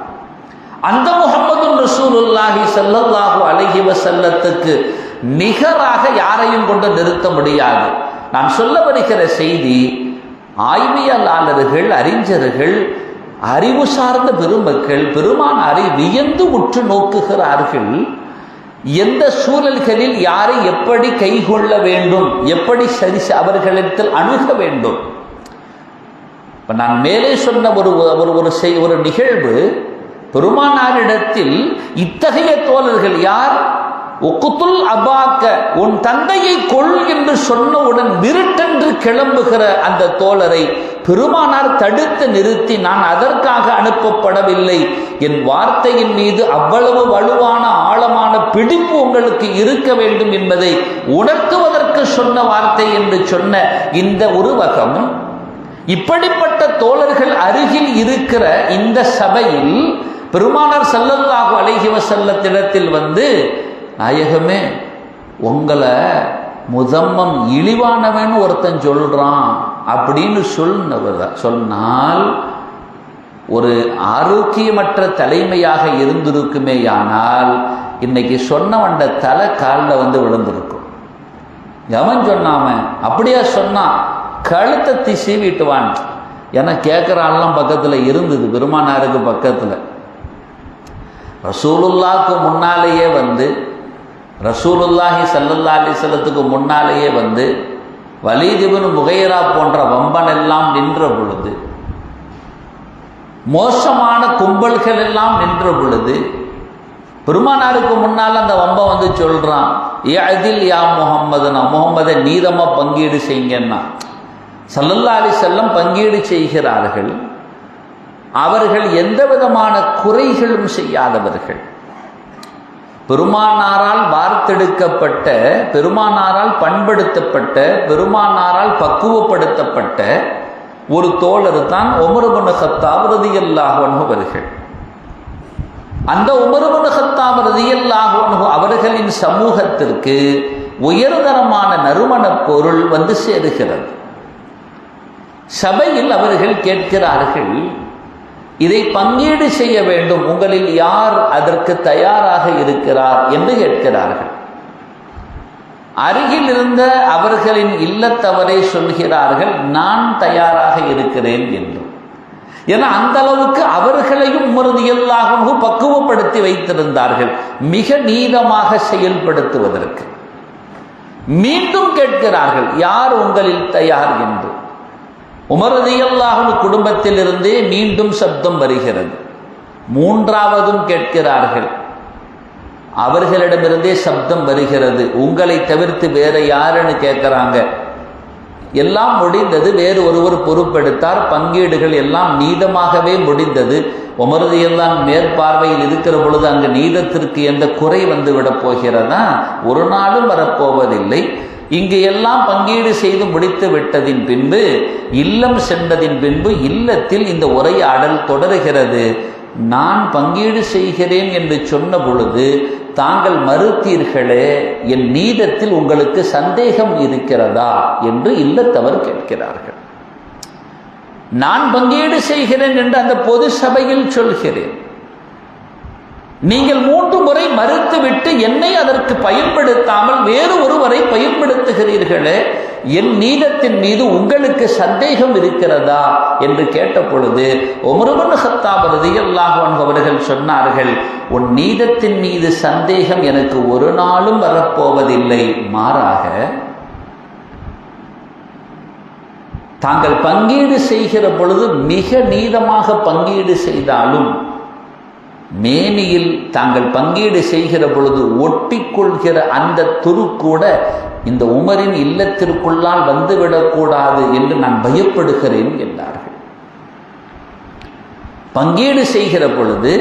அந்த முஹம்மது ரசூலுல்லாஹி ஸல்லல்லாஹு அலைஹி வஸல்லத்துக்கு நிகராக யாரையும் கொண்டு நிறுத்த முடியாது. நான் சொல்ல வருகிற செய்தி, ஆய்வியலாளர்கள், அறிஞர்கள், அறிவு சார்ந்த பெருமக்கள் பெருமானாரை வியந்து உற்று நோக்குகிறார்கள். எந்த சூழல்களில் யாரை எப்படி கைகொள்ள வேண்டும், எப்படி அவர்களிடத்தில் அணுக வேண்டும். இப்ப நான் மேலே சொன்ன ஒரு நிகழ்வு, பெருமானாரிடத்தில் இத்தகைய தோழர்கள் யார், உக்குத்துல் அபாக்க, உன் தந்தையை கொள் என்று சொன்னவுடன் விருட்டென்று கிளம்புகிற அந்த தோழரை பெருமானார் தடுத்து நிறுத்தி, நான் அதற்காக அனுப்பப்படவில்லை, என் வார்த்தையின் மீது அவ்வளவு வலுவான ஆழமான பிடிப்பு உங்களுக்கு இருக்க வேண்டும் என்பதை உணர்த்துவதற்கு சொன்ன வார்த்தை என்று சொன்ன இந்த உருவகம், இப்படிப்பட்ட தோழர்கள் அருகில் இருக்கிற இந்த சபையில் பெருமானார் ஸல்லல்லாஹு அலைஹி வஸல்லத்திடத்தில் வந்து, நாயகமே உங்களை முதம்மம் இழிவானவன் ஒருத்தன் சொல்றான் அப்படின்னு சொன்னால் ஒரு ஆரோக்கியமற்ற தலைமையாக இருந்திருக்குமேயானால் இன்னைக்கு சொன்னவண்ட தலை காலில் வந்து விழுந்திருக்கும். எவன் சொன்னாம அப்படியா சொன்னான், கழுத்தை சீவிட்டுவான் என கேட்குறான்லாம் பக்கத்தில் இருந்தது. பெருமானாருக்கு பக்கத்தில் ரசூலுல்லாஹ்க்கு முன்னாலேயே வந்து, ரசூலுல்லாஹி ஸல்லல்லாஹு அலைஹி வஸல்லத்துக்கு முன்னாலேயே வந்து வலீத் இப்னு முகைரா போன்ற வம்பன் எல்லாம் நின்ற பொழுது, மோசமான கும்பல்கள் எல்லாம் நின்ற பொழுது, பெருமானாருக்கு முன்னால் அந்த வம்பன் வந்து சொல்றான், யஅதில் யா முஹம்மதுனா, முஹம்மதை நீதமா பங்கீடு செய்யுங்கன்னா. ஸல்லல்லாஹு அலைஹி வஸல்லம் பங்கீடு செய்கிறார்கள். அவர்கள் எந்த விதமான குறைகளும் செய்யாதவர்கள். பெருமானாரால் வார்த்தெடுக்கப்பட்ட, பெருமானாரால் பண்படுத்தப்பட்ட, பெருமானாரால் பக்குவப்படுத்தப்பட்ட ஒரு தோழர் தான் உமர் இப்னு கத்தாப் ரலியல்லாஹு அன்ஹு அவர்கள். அந்த உமர் இப்னு கத்தாப் ரலியல்லாஹு அன்ஹு அவர்களின் சமூகத்திற்கு உயர்தரமான நறுமணப் பொருள் வந்து சேருகிறது. சபையில் அவர்கள் கேட்கிறார்கள், இதை பங்கீடு செய்ய வேண்டும், உங்களில் யார் அதற்கு தயாராக இருக்கிறார் என்று கேட்கிறார்கள். அருகில் இருந்த அவர்களின் இல்லத்தவரை சொல்கிறார்கள், நான் தயாராக இருக்கிறேன் என்று. ஏன்னா அந்த அளவுக்கு அவர்களையும் உமர் ரலியல்லாஹு அன்ஹு பக்குவப்படுத்தி வைத்திருந்தார்கள் மிக நீளமாக செயல்படுத்துவதற்கு. மீண்டும் கேட்கிறார்கள், யார் உங்களில் தயார் என்று. உமர் ரலியல்லாஹு அன்ஹு குடும்பத்திலிருந்தே மீண்டும் சப்தம் வருகிறது. மூன்றாவதும் கேட்கிறார்கள், அவர்களிடமிருந்தே சப்தம் வருகிறது, உங்களை தவிர்த்து வேற யாருன்னு கேட்கிறாங்க. எல்லாம் முடிந்தது. வேறு ஒருவர் பொறுப்பெடுத்தார். பங்கீடுகள் எல்லாம் நீதமாகவே முடிந்தது. உமர் ரலியல்லாஹு அன்ஹு மேற்பார்வையில் இருக்கிற பொழுது அங்கு நீதத்திற்கு எந்த குறை வந்து விட போகிறதா? ஒரு நாளும் வரப்போவதில்லை. இங்கு எல்லாம் பங்கீடு செய்து முடித்து விட்டதின் பின்பு, இல்லம் சென்றதின் பின்பு இல்லத்தில் இந்த உரையாடல் தொடருகிறது. நான் பங்கீடு செய்கிறேன் என்று சொன்ன பொழுது தாங்கள் மறுத்தீர்களே, என் நீதத்தில் உங்களுக்கு சந்தேகம் இருக்கிறதா என்று இல்லத்தவர் கேட்கிறார்கள். நான் பங்கீடு செய்கிறேன் என்று அந்த பொது சபையில் சொல்கிறேன், நீங்கள் 3 முறை மறுத்துவிட்டு என்னை அதற்கு பயன்படுத்தாமல் வேறு ஒருவரை பயன்படுத்துகிறீர்களே, என் நீதத்தின் மீது உங்களுக்கு சந்தேகம் இருக்கிறதா என்று கேட்ட பொழுது உமர் இப்னு கத்தாப் ரலியல்லாஹு அன்ஹு அவர்கள் சொன்னார்கள், உன் நீதத்தின் மீது சந்தேகம் எனக்கு ஒரு நாளும் வரப்போவதில்லை. மாறாக தாங்கள் பங்கீடு செய்கிற பொழுது மிக நீதமாக பங்கீடு செய்தாலும் மேனியில் தாங்கள் பங்கீடு செய்கிற பொழுது ஒட்டிக்கொள்கிற அந்த துரு கூட இந்த உமரின் இல்லத்திற்குள்ளால் வந்துவிடக்கூடாது என்று நான் பயப்படுகிறேன் என்றார்கள். பங்கீடு செய்கிற பொழுது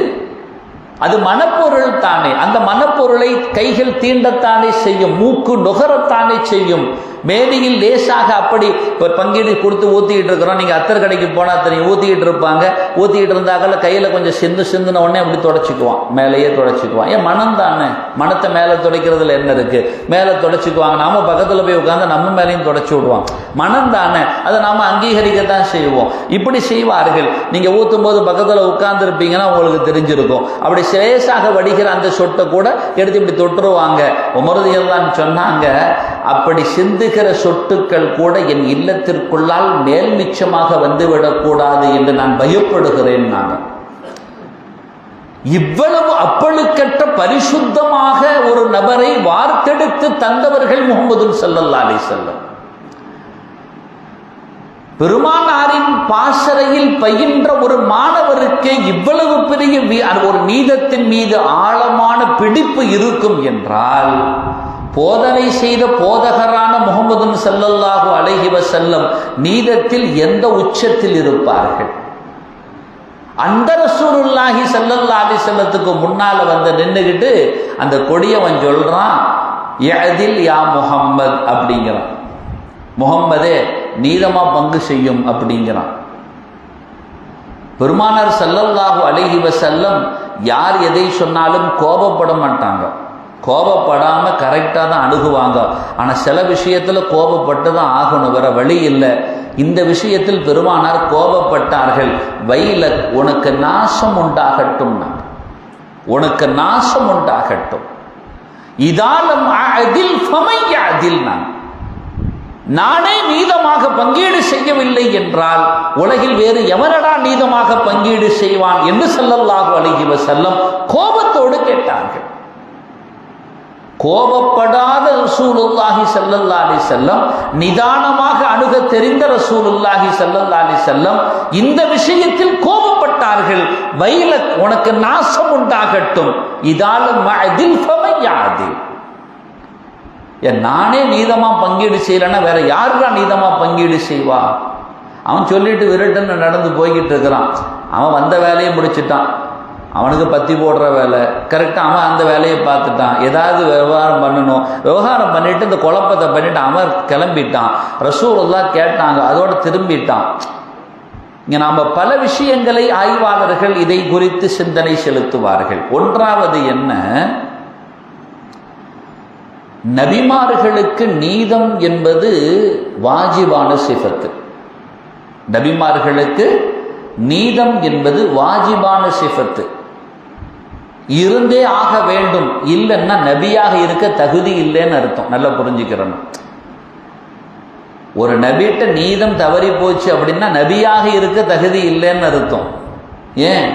அது மனப்பொருள் தானே, அந்த மனப்பொருளை கைகள் தீண்டத்தானே செய்யும், மூக்கு நுகரத்தானே செய்யும். மேனியில் லேசாக அப்படி ஒரு பங்கீடு கொடுத்து ஊற்றிக்கிட்டு இருக்கிறோம். நீங்கள் அத்தர் கடைக்கு போனால் தெரியும், ஊற்றிக்கிட்டு இருப்பாங்க. ஊற்றிக்கிட்டு இருந்தாக்கல கையில் கொஞ்சம் சிந்துன உடனே அப்படி தொடச்சிக்குவான், மேலேயே தொடச்சிக்குவான். ஏன் மனம் தானே, மனத்தை மேலே துடைக்கிறதுல என்ன இருக்குது? மேலே தொடச்சிக்குவாங்க. நாம் பக்கத்தில் போய் உட்காந்து நம்ம மேலேயும் தொடச்சி விடுவான். மனம் தானே, அதை நாம் அங்கீகரிக்கத்தான் செய்வோம். இப்படி செய்வார்கள். நீங்கள் ஊற்றும் போது பக்கத்தில் உட்கார்ந்துருப்பீங்கன்னா உங்களுக்கு தெரிஞ்சிருக்கும். அப்படி லேசாக வடிகிற அந்த சொட்டை கூட எடுத்து இப்படி தொட்டுருவாங்க. உமர் ரலியல்லாஹு அன்ஹு சொன்னாங்க, அப்படி சிந்துகிற சொட்டுக்கள் கூட என் இல்லத்திற்குள்ளால் மேல் மிச்சமாக வந்துவிடக்கூடாது என்று நான் பயப்படுகிறேன். நாங்கள் இவ்வளவு அப்பழுக்கற்ற பரிசுத்தமாக ஒரு நபரை வார்த்தெடுத்து தந்தவர்கள் முஹம்மது ஸல்லல்லாஹு அலைஹி வஸல்லம். பெருமானாரின் பாசறையில் பயின்ற ஒரு மாணவருக்கு இவ்வளவு பெரிய ஒரு நீதத்தின் மீது ஆழமான பிடிப்பு இருக்கும் என்றால், போதனை செய்த போதகரான முஹம்மது ஸல்லல்லாஹு அலைஹி வஸல்லம் நீதத்தில் எந்த உச்சத்தில் இருப்பார்கள்? அந்த ரசூலுல்லாஹி ஸல்லல்லாஹு அலைஹி வஸல்லத்துக்கு முன்னால வந்து நின்னுகிட்டு அந்த கொடியவன் சொல்றான், யஅதில் யா முஹம்மத் அப்படிங்கிறான். முஹம்மதே நீதமா பங்கு செய்யும் அப்படிங்கிறான். பெருமானார் ஸல்லல்லாஹு அலைஹி வஸல்லம் யார் எதை சொன்னாலும் கோபப்பட மாட்டாங்க. கோபப்படாம கரெக்டாக தான் அணுகுவாங்க. ஆனால் சில விஷயத்தில் கோபப்பட்டு தான் ஆகணும், வேற வழி இல்லை. இந்த விஷயத்தில் பெருமானார் கோபப்பட்டார்கள். வைல உனக்கு நாசம் உண்டாகட்டும், உனக்கு நாசம் உண்டாகட்டும். இதாலம் அதில் ஃபமையதில் நானே நீதமாக பங்கீடு செய்யவில்லை என்றால் உலகில் வேறு எவனடா நீதமாக பங்கீடு செய்வான் என்று ஸல்லல்லாஹு அலைஹி வஸல்லம் கோபத்தோடு கேட்டார்கள். கோபப்படாத ரசூலுல்லாஹி ஸல்லல்லாஹு அலைஹி வஸல்லம், நிதானமாக அணுக தெரிந்த ரசூலுல்லாஹி ஸல்லல்லாஹு அலைஹி வஸல்லம் இந்த விஷயத்தில் கோபப்பட்டார்கள். வைல உனக்கு நாசம் உண்டாகட்டும், இதாலும் மஅதில் ஃபமையதில். நானே நீதமா பங்கீடு செய்யலைன்னா வேற யாருடா நீதமா பங்கீடு செய்வா? அவன் சொல்லிட்டு விரட்டுன்னு நடந்து போய்கிட்டு இருக்கிறான். அவன் வந்த வேலையை முடிச்சுட்டான். அவனுக்கு பத்தி போடுற வேலை கரெக்டாக, அவன் அந்த வேலையை பார்த்துட்டான். ஏதாவது விவகாரம் பண்ணணும், விவகாரம் பண்ணிட்டு இந்த குழப்பத்தை பண்ணிட்டு அவன் கிளம்பிட்டான். ரசூலுல்லாஹ் கேட்டாங்க, அதோட திரும்பிட்டான். இங்கே நாம் பல விஷயங்களை ஆய்வாளர்கள் இதை குறித்து சிந்தனை செலுத்துவார்கள். ஒன்றாவது என்ன, நபிமார்களுக்கு நீதம் என்பது வாஜிபான சிஃபத்து. நபிமார்களுக்கு நீதம் என்பது வாஜிபான சிஃபத்து, இருந்தே ஆக வேண்டும். இல்லைன்னா நபியாக இருக்க தகுதி இல்லைன்னு அர்த்தம். நல்லா புரிஞ்சுக்கிறோம். ஒரு நபிட்ட நீதம் தவறி போச்சு அப்படின்னா நபியாக இருக்க தகுதி இல்லைன்னு அர்த்தம். ஏன்?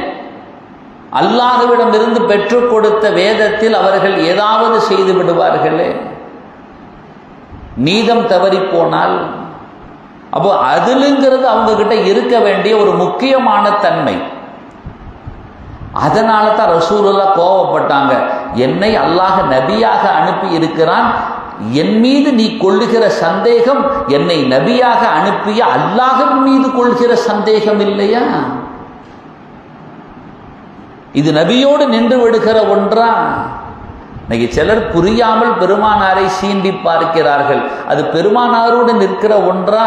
அல்லாஹ்விடம் இருந்து பெற்றுக் கொடுத்த வேதத்தில் அவர்கள் ஏதாவது செய்து விடுவார்களே, நீதம் தவறி போனால். அப்போ அதிலுங்கிறது அவங்க கிட்ட இருக்க வேண்டிய ஒரு முக்கியமான தன்மை. அதனால தான் ரசூலுல்லாஹ் கோபப்பட்டாங்க. என்னை அல்லாஹ் நபியாக அனுப்பி இருக்கிறான், என் மீது நீ கொள்ளுகிற சந்தேகம் என்னை நபியாக அனுப்பிய அல்லாஹ்வின் மீது கொள்கிற சந்தேகம் இல்லையா? இது நபியோடு நின்று விடுகிற ஒன்றா? இன்னைக்கு சிலர் புரியாமல் பெருமானாரை சீண்டி பார்க்கிறார்கள். அது பெருமானாரோடு நிற்கிற ஒன்றா?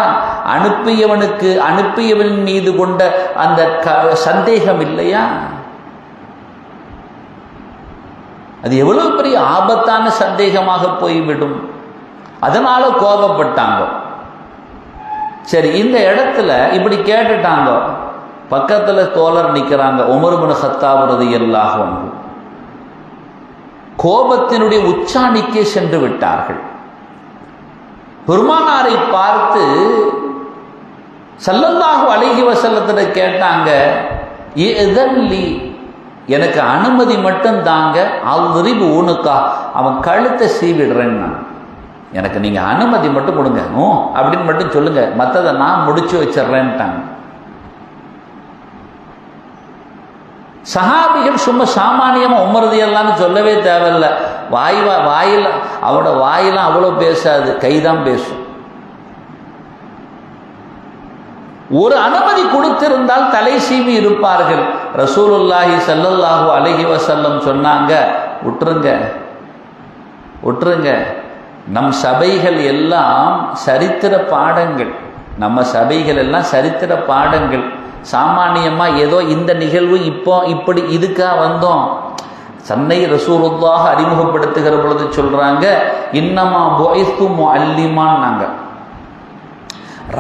அனுப்பியவன் மீது கொண்ட அந்த சந்தேகம் இல்லையா? அது எவ்வளவு பெரிய ஆபத்தான சந்தேகமாக போய்விடும். அதனால கோபப்பட்டாங்க. சரி, இந்த இடத்துல இப்படி கேட்டுட்டாங்க. பக்கத்துல தோழர் நிற்கிறாங்க, உமர் இப்னு கத்தாப் ரலியல்லாஹு அன்ஹு. கோபத்தினுடைய உச்சாணிக்கே சென்று விட்டார்கள். பெருமானாரை பார்த்து ஸல்லல்லாஹு அலைஹி வஸல்லத்திடம் கேட்டாங்க, இதன்லி, எனக்கு அனுமதி மட்டும் தாங்க, அல்ரிபு ஊனுக்கா, அவன் கழுத்தை சீவிடுறேன்னு, எனக்கு நீங்க அனுமதி மட்டும் கொடுங்க அப்படின்னு மட்டும் சொல்லுங்க, மற்றதை நான் முடிச்சு வச்சிடுறேன்ட்டாங்க. சஹாபிகள் சும்மா சாமானியமா உமரதியெல்லாம் சொல்லவே தேவையில்லை. வாயில் அவனோட வாயெல்லாம் அவ்வளோ பேசாது, கைதான் பேசும். ஒரு அனுமதி கொடுத்திருந்தால் தலை சீவி இருப்பார்கள். ரசூலுல்லாஹி ஸல்லல்லாஹு அலைஹி வஸல்லம் சொன்னாங்க, விட்டுருங்க. நம் சபைகள் எல்லாம் சரித்திர பாடங்கள். நம்ம சபைகள் எல்லாம் சரித்திர பாடங்கள். சாமானியமாக ஏதோ இந்த நிகழ்வு இப்போ இப்படி இதுக்காக வந்தோம். சன்னை ரசூலுல்லாஹ் அறிமுகப்படுத்துகிற பொழுது சொல்றாங்க, இன்னமா புஇஸ்து முஅல்லிமான்னாங்க.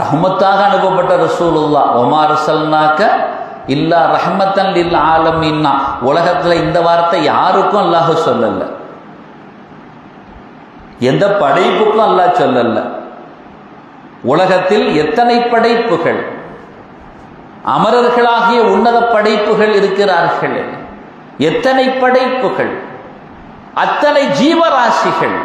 ரஹ்மத்தாக அனுப்பப்பட்ட ரசூலுல்லாஹ், வமா அர்ஸல்னாக இல்லா ரஹ்மத்தன் லில் ஆலமீன்னா. உலகத்துல இந்த வார்த்தை யாருக்கும் அல்லாஹ் சொல்லல, எந்த படைப்புக்கும் அல்லாஹ் சொல்லல. உலகத்தில் எத்தனை படைப்புகள், அமரர்களாகிய உன்னத படைப்புகள் இருக்கிறார்கள். எத்தனை படைப்புகள், அத்தனை ஜீவராசிகள்.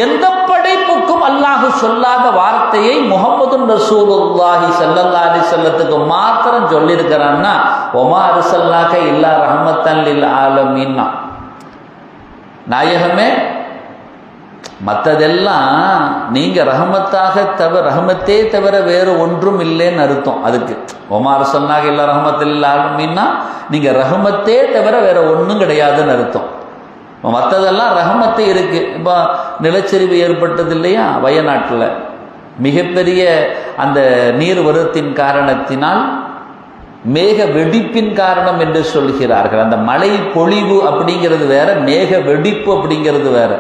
எந்த படைப்புக்கும் அல்லாஹ் சொல்லாத வார்த்தையை முஹம்மது ரசூலுல்லாஹி ஸல்லல்லாஹு அலைஹி வஸல்லத்துக்கு மாத்திரம் சொல்லியிருக்கிறான்னா, வமா அர்ஸல்னாக இல்லா ரஹ்மத்தன் லில் ஆலமீன்னா. நாயகமே, மற்றதெல்லாம் நீங்க ரஹமத்தே தவிர வேறு ஒன்றும் இல்லைன்னு அர்த்தம். அதுக்கு வமா அர்ஸல்னாக இல்லா ரஹ்மத்தன் லில் ஆலமீன்னா, நீங்க ரஹமத்தே தவிர வேற ஒன்றும் கிடையாதுன்னு அர்த்தம். மற்றதெல்லாம் ரஹமத்து இருக்கு. இப்போ நிலச்சரிவு ஏற்பட்டது இல்லையா வயநாட்டில், மிகப்பெரிய அந்த நீர் வருத்தின் காரணத்தினால், மேக வெடிப்பின் காரணம் என்று சொல்கிறார்கள். அந்த மழை பொழிவு அப்படிங்கிறது வேற, மேக வெடிப்பு அப்படிங்கிறது வேற.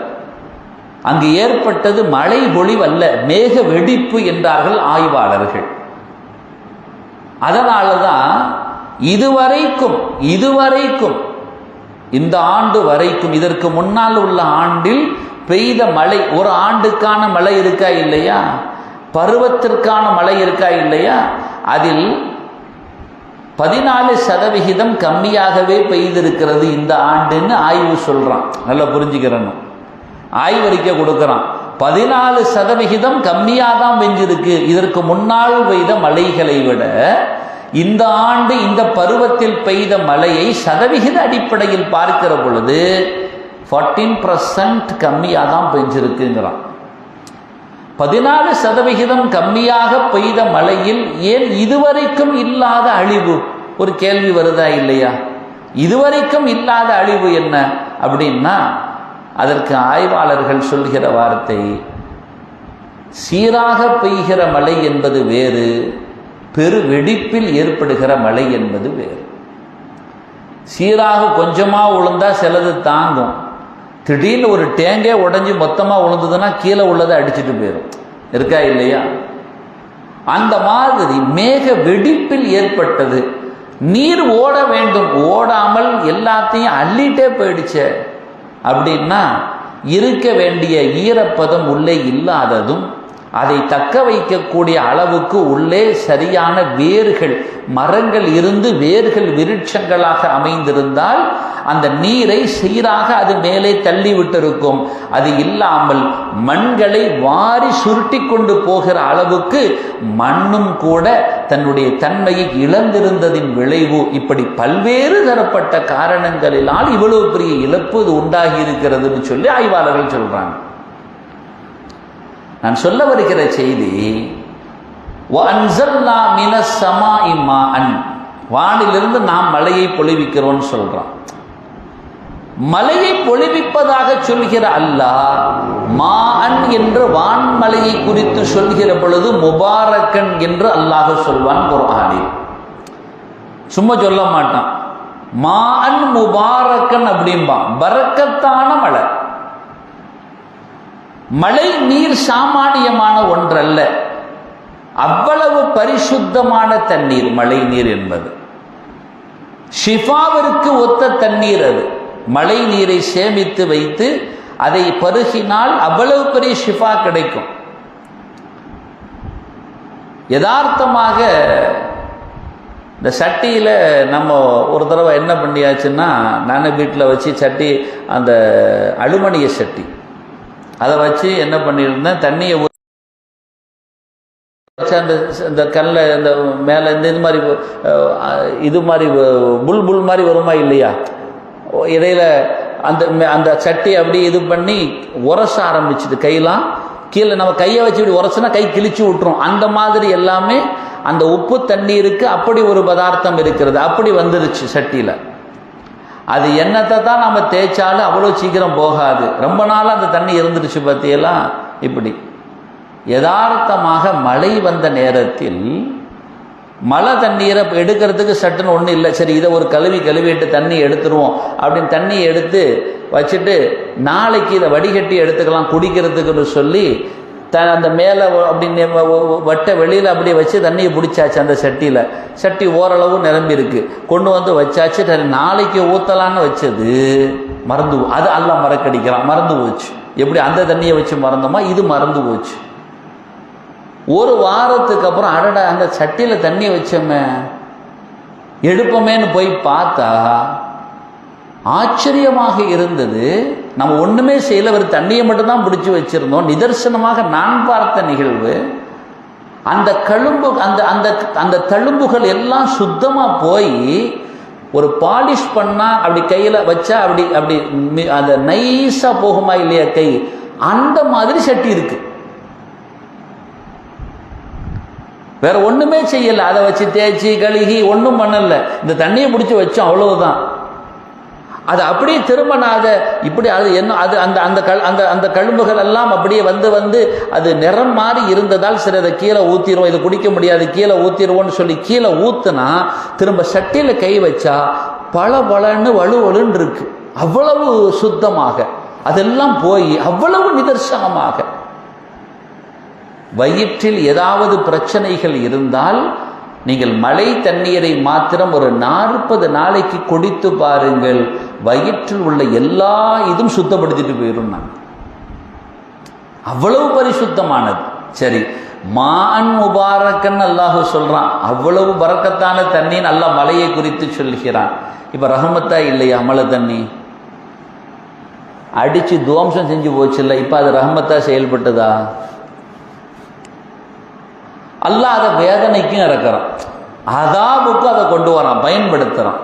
அங்கு ஏற்பட்டது மழை பொழிவு அல்ல, மேக வெடிப்பு என்றார்கள் ஆய்வாளர்கள். அதனாலதான் இதுவரைக்கும் இந்த ஆண்டு வரைக்கும், இதற்கு முன்னால் உள்ள ஆண்டில் பெய்த மழை, ஒரு ஆண்டுக்கான மழை இருக்கா இல்லையா, பருவத்திற்கான மழை இருக்கா இல்லையா, அதில் 14% கம்மியாகவே பெய்திருக்கிறது இந்த ஆண்டுன்னு ஆய்வு சொல்றான். நல்லா புரிஞ்சுக்கிறணும். ஆய்வறிக்கை கொடுக்கிறான். 14% கம்மியாக தான் பெஞ்சிருக்கு. இதற்கு முன்னால் பெய்த மழைகளை விட இந்த ஆண்டு இந்த பருவத்தில் பெய்த மழையை சதவிகித அடிப்படையில் பார்க்கிற பொழுது 14% கம்மியாக தான் பெஞ்சிருக்குங்கிறான். 14% கம்மியாக பெய்த மழையில் ஏன் இதுவரைக்கும் இல்லாத அழிவு? ஒரு கேள்வி வருதா இல்லையா? இதுவரைக்கும் இல்லாத அழிவு என்ன அப்படின்னா, அதற்கு ஆய்வாளர்கள் சொல்கிற வார்த்தை, சீராக பெய்கிற மழை என்பது வேறு, பெரு வெடிப்பில் ஏற்படுகிற மழை என்பது வேறு. சீராக கொஞ்சமாக விழுந்தா சிலது தாங்கும், திடீர்னு ஒரு டேங்கே உடஞ்சி மொத்தமாக விழுந்ததுன்னா கீழே உள்ளதை அடிச்சுட்டு போயிடும், இருக்கா இல்லையா? அந்த மாதிரி மேக வெடிப்பில் ஏற்பட்டது. நீர் ஓட வேண்டும், ஓடாமல் எல்லாத்தையும் அள்ளிட்டே போயிடுச்சே அப்படின்னா, இருக்க வேண்டிய ஈரப்பதம் உள்ளே இல்லாததும், அதை தக்க வைக்கக்கூடிய அளவுக்கு உள்ளே சரியான வேர்கள், மரங்கள் இருந்து வேர்கள் விருட்சங்களாக அமைந்திருந்தால் அந்த நீரை சீராக அது மேலே தள்ளி விட்டிருக்கும். அது இல்லாமல் மண்களை வாரி சுருட்டி கொண்டு போகிற அளவுக்கு மண்ணும் கூட தன்னுடைய தன்மையை இழந்திருந்ததின் விளைவு. இப்படி பல்வேறு தரப்பட்ட காரணங்களினால் இவ்வளவு பெரிய இழப்பு இது உண்டாகி இருக்கிறதுன்னு சொல்லி ஆய்வாளர்கள் சொல்றாங்க. நான் சொல்ல வருகிற செய்தி, வஅன்ஸல்னா மினஸ் ஸமாஇ மாஅன், வானிலிருந்து நாம் மழையை பொழிவிக்கிறோம்னு சொல்றான். மழையை பொழிவிப்பதாக சொல்கிற அல்லாஹ் மாஅன் என்று வான்மலையை குறித்து சொல்கிற பொழுது முபாரக்கன் என்று அல்லாஹ் சொல்வான் குர்ஆனில். சும்மா சொல்ல மாட்டான், மாஅன் முபாரக்கன் அப்படிம்பான். பரக்கத்தான மழை. மழை நீர் சாமானியமான ஒன்றல்ல, அவ்வளவு பரிசுத்தமான தண்ணீர் மழை நீர் என்பது. ஷிஃபாவிற்கு ஒத்த தண்ணீர் அது. மழை நீரை சேமித்து வைத்து அதை பருகினால் அவ்வளவு பெரிய ஷிஃபா கிடைக்கும். யதார்த்தமாக இந்த சட்டியில் நம்ம ஒரு தடவை என்ன பண்ணியாச்சுன்னா, நானே வீட்டில் வச்சு சட்டி, அந்த அலுமினிய சட்டி, அதை வச்சு என்ன பண்ணியிருந்தேன், தண்ணியை அந்த கல்லை அந்த மேலே இந்த இது மாதிரி புல் மாதிரி வருமா இல்லையா, இடையில அந்த அந்த சட்டி அப்படியே இது பண்ணி உரச ஆரம்பிச்சுது. கையெல்லாம் கீழே நம்ம கையை வச்சு இப்படி உரசுனா கை கிழிச்சு விட்டுரும். அந்த மாதிரி எல்லாமே அந்த உப்பு தண்ணீருக்கு அப்படி ஒரு பதார்த்தம் இருக்கிறது. அப்படி வந்துருச்சு சட்டியில். அது என்னத்தை தான் நம்ம தேய்ச்சாலும் அவ்வளோ சீக்கிரம் போகாது. ரொம்ப நாள் அந்த தண்ணி இருந்துருச்சு பற்றியெல்லாம். இப்படி யதார்த்தமாக மழை வந்த நேரத்தில் மழை தண்ணீரை எடுக்கிறதுக்கு சட்டுன்னு ஒன்றும் இல்லை. சரி, இதை ஒரு கழுவிட்டு தண்ணி எடுத்துருவோம் அப்படின்னு தண்ணியை எடுத்து வச்சுட்டு நாளைக்கு இதை வடிகட்டி எடுத்துக்கலாம் குடிக்கிறதுக்குன்னு சொல்லி அந்த மேலே அப்படின்னு வட்ட வெளியில் அப்படியே வச்சு தண்ணியை பிடிச்சாச்சு. அந்த சட்டியில் சட்டி ஓரளவு நிரம்பி இருக்கு, கொண்டு வந்து வச்சாச்சு. நாளைக்கு ஊற்றலான்னு வச்சது மறந்து, அது எல்லாம் மறக்கடிக்கிறான், மறந்து போச்சு. எப்படி அந்த தண்ணியை வச்சு மறந்தோமா, இது மறந்து போச்சு. ஒரு வாரத்துக்கு அப்புறம் அடடா அந்த சட்டியில் தண்ணியை வச்சோமே எடுப்போமேன்னு போய் பார்த்தா ஆச்சரியமாக இருந்தது. நம்ம ஒன்றுமே செய்யல, ஒரு தண்ணியை மட்டும்தான் பிடிச்சி வச்சிருந்தோம். நிதர்சனமாக நான் பார்த்த நிகழ்வு, அந்த கழும்பு அந்த அந்த அந்த தழும்புகள் எல்லாம் சுத்தமாக போய் ஒரு பாலிஷ் பண்ணால் அப்படி கையில் வச்சா அப்படி அப்படி அந்த நைஸாக போகுமா இல்லையா கை, அந்த மாதிரி சட்டி இருக்கு. வேற ஒன்றுமே செய்யலை, அதை வச்சு தேய்ச்சி கழுகி ஒன்றும் பண்ணலை. இந்த தண்ணியை பிடிச்சி வச்சோம், அவ்வளவுதான். அது அப்படியே திரும்பினாத இப்படி அது என்ன அது அந்த அந்த அந்த அந்த கழும்புகள் எல்லாம் அப்படியே வந்து அது நிறம் மாறி இருந்ததால் சரி அதை கீழே ஊற்றிடுவோம், இதை குடிக்க முடியாது கீழே ஊற்றிடுவோம்னு சொல்லி கீழே ஊற்றுனா திரும்ப சட்டியில் கை வச்சா பளபளன்னு வலுவலுன்னு இருக்கு. அவ்வளவு சுத்தமாக அதெல்லாம் போய் அவ்வளவு நிதர்சனமாக. வயிற்றில் ஏதாவது பிரச்சனைகள் இருந்தால் நீங்கள் மழை தண்ணீரை மாத்திரம் ஒரு 40 நாளைக்கு குடித்து பாருங்கள், வயிற்றில் உள்ள எல்லா இதுவும் சுத்தப்படுத்திட்டு போயிடும். நான் அவ்வளவு பரிசுத்தமானது. சரி, மான் முபாரக்கன் அல்லாஹ் சொல்றான், அவ்வளவு பரக்கத்தான தண்ணின்னு அல்லாஹ் மலையை குறித்து சொல்கிறான். இப்ப ரஹமத்தா இல்லையா மழை தண்ணி? அடிச்சு துவம்சம் செஞ்சு போச்சு இல்லை, இப்ப அது ரஹமத்தா செயல்பட்டதா? அல்லாஹ் அதை வேதனைக்கும் இறக்குறான், அதாபுக்கும் அதை கொண்டு வரான், பயன்படுத்துறான்.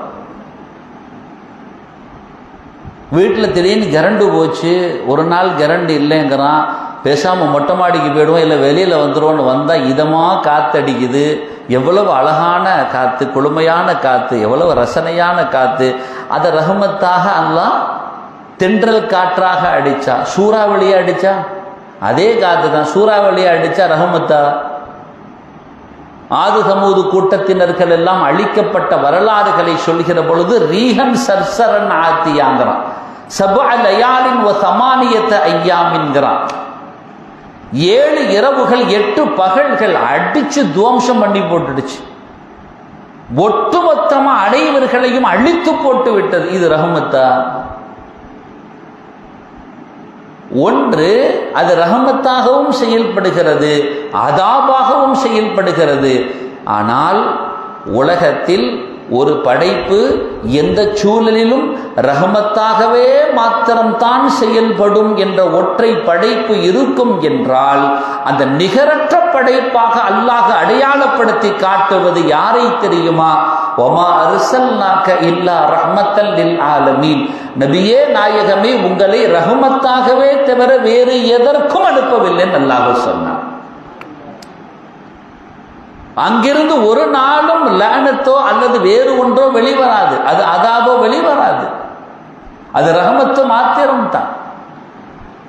வீட்டில் திடீர்னு கரண்டு போச்சு, ஒரு நாள் கரண்டு இல்லைங்கிறான், பேசாமல் மொட்டை மாடிக்கு போயிடுவோம் இல்லை வெளியில் வந்துடுவோன்னு வந்தால் இதமாக காற்றடிக்குது. எவ்வளவு அழகான காற்று, குளுமையான காற்று, எவ்வளவு ரசனையான காற்று. அதை ரஹமத்தாக அல்லாஹ் தென்றல் காற்றாக அடிச்சா, சூறாவளியா அடிச்சா? அதே காத்து தான். சூறாவளியா அடிச்சா ரஹமத்தா? ஆது சமூது கூட்டத்தினர்கள் எல்லாம் அழிக்கப்பட்ட வரலாறுகளை சொல்கிற பொழுது ரீஹன் சர்சரன் ஆத்தியாங்கிறான், சபஅ லயாலின் வ ஸமானியத அய்யாமின்கிறான். 7 இரவுகள் 8 பகல்கள் அடிச்சு துவம்சம் பண்ணி போட்டுடுச்சு. ஒட்டுமொத்தமா அனைவர்களையும் அழித்து போட்டு விட்டது. இது ரஹமத்தா? ஒன்று, அது ரஹமத்தாகவும் செயல்படுகிறது, அதாபாகவும் செயல்படுகிறது. ஆனால் உலகத்தில் ஒரு படைப்பு எந்த சூழலிலும் ரஹமத்தாகவே மாத்திரம்தான் செயல்படும் என்ற ஒற்றை படைப்பு இருக்கும் என்றால் அந்த நிகரற்ற படைப்பாக அல்லாஹ் அடையாளப்படுத்தி காட்டுவது யாரை தெரியுமா? வமா அர்சல்நாக இல்லா ரஹ்மத்தல் லில் ஆலமீன். நபியே நாயகமே, உங்களை ரஹமத்தாகவே தவிர வேறு எதற்கும் அனுப்பவில்லை அல்லாஹ் சொன்னார். அங்கிருந்து ஒரு நாளும் லானத்தோ அல்லது வேறு ஒன்றோ வெளிவராது, அது அதாபோ வெளிவராது, அது ரஹமத்து மாத்திரம்தான்.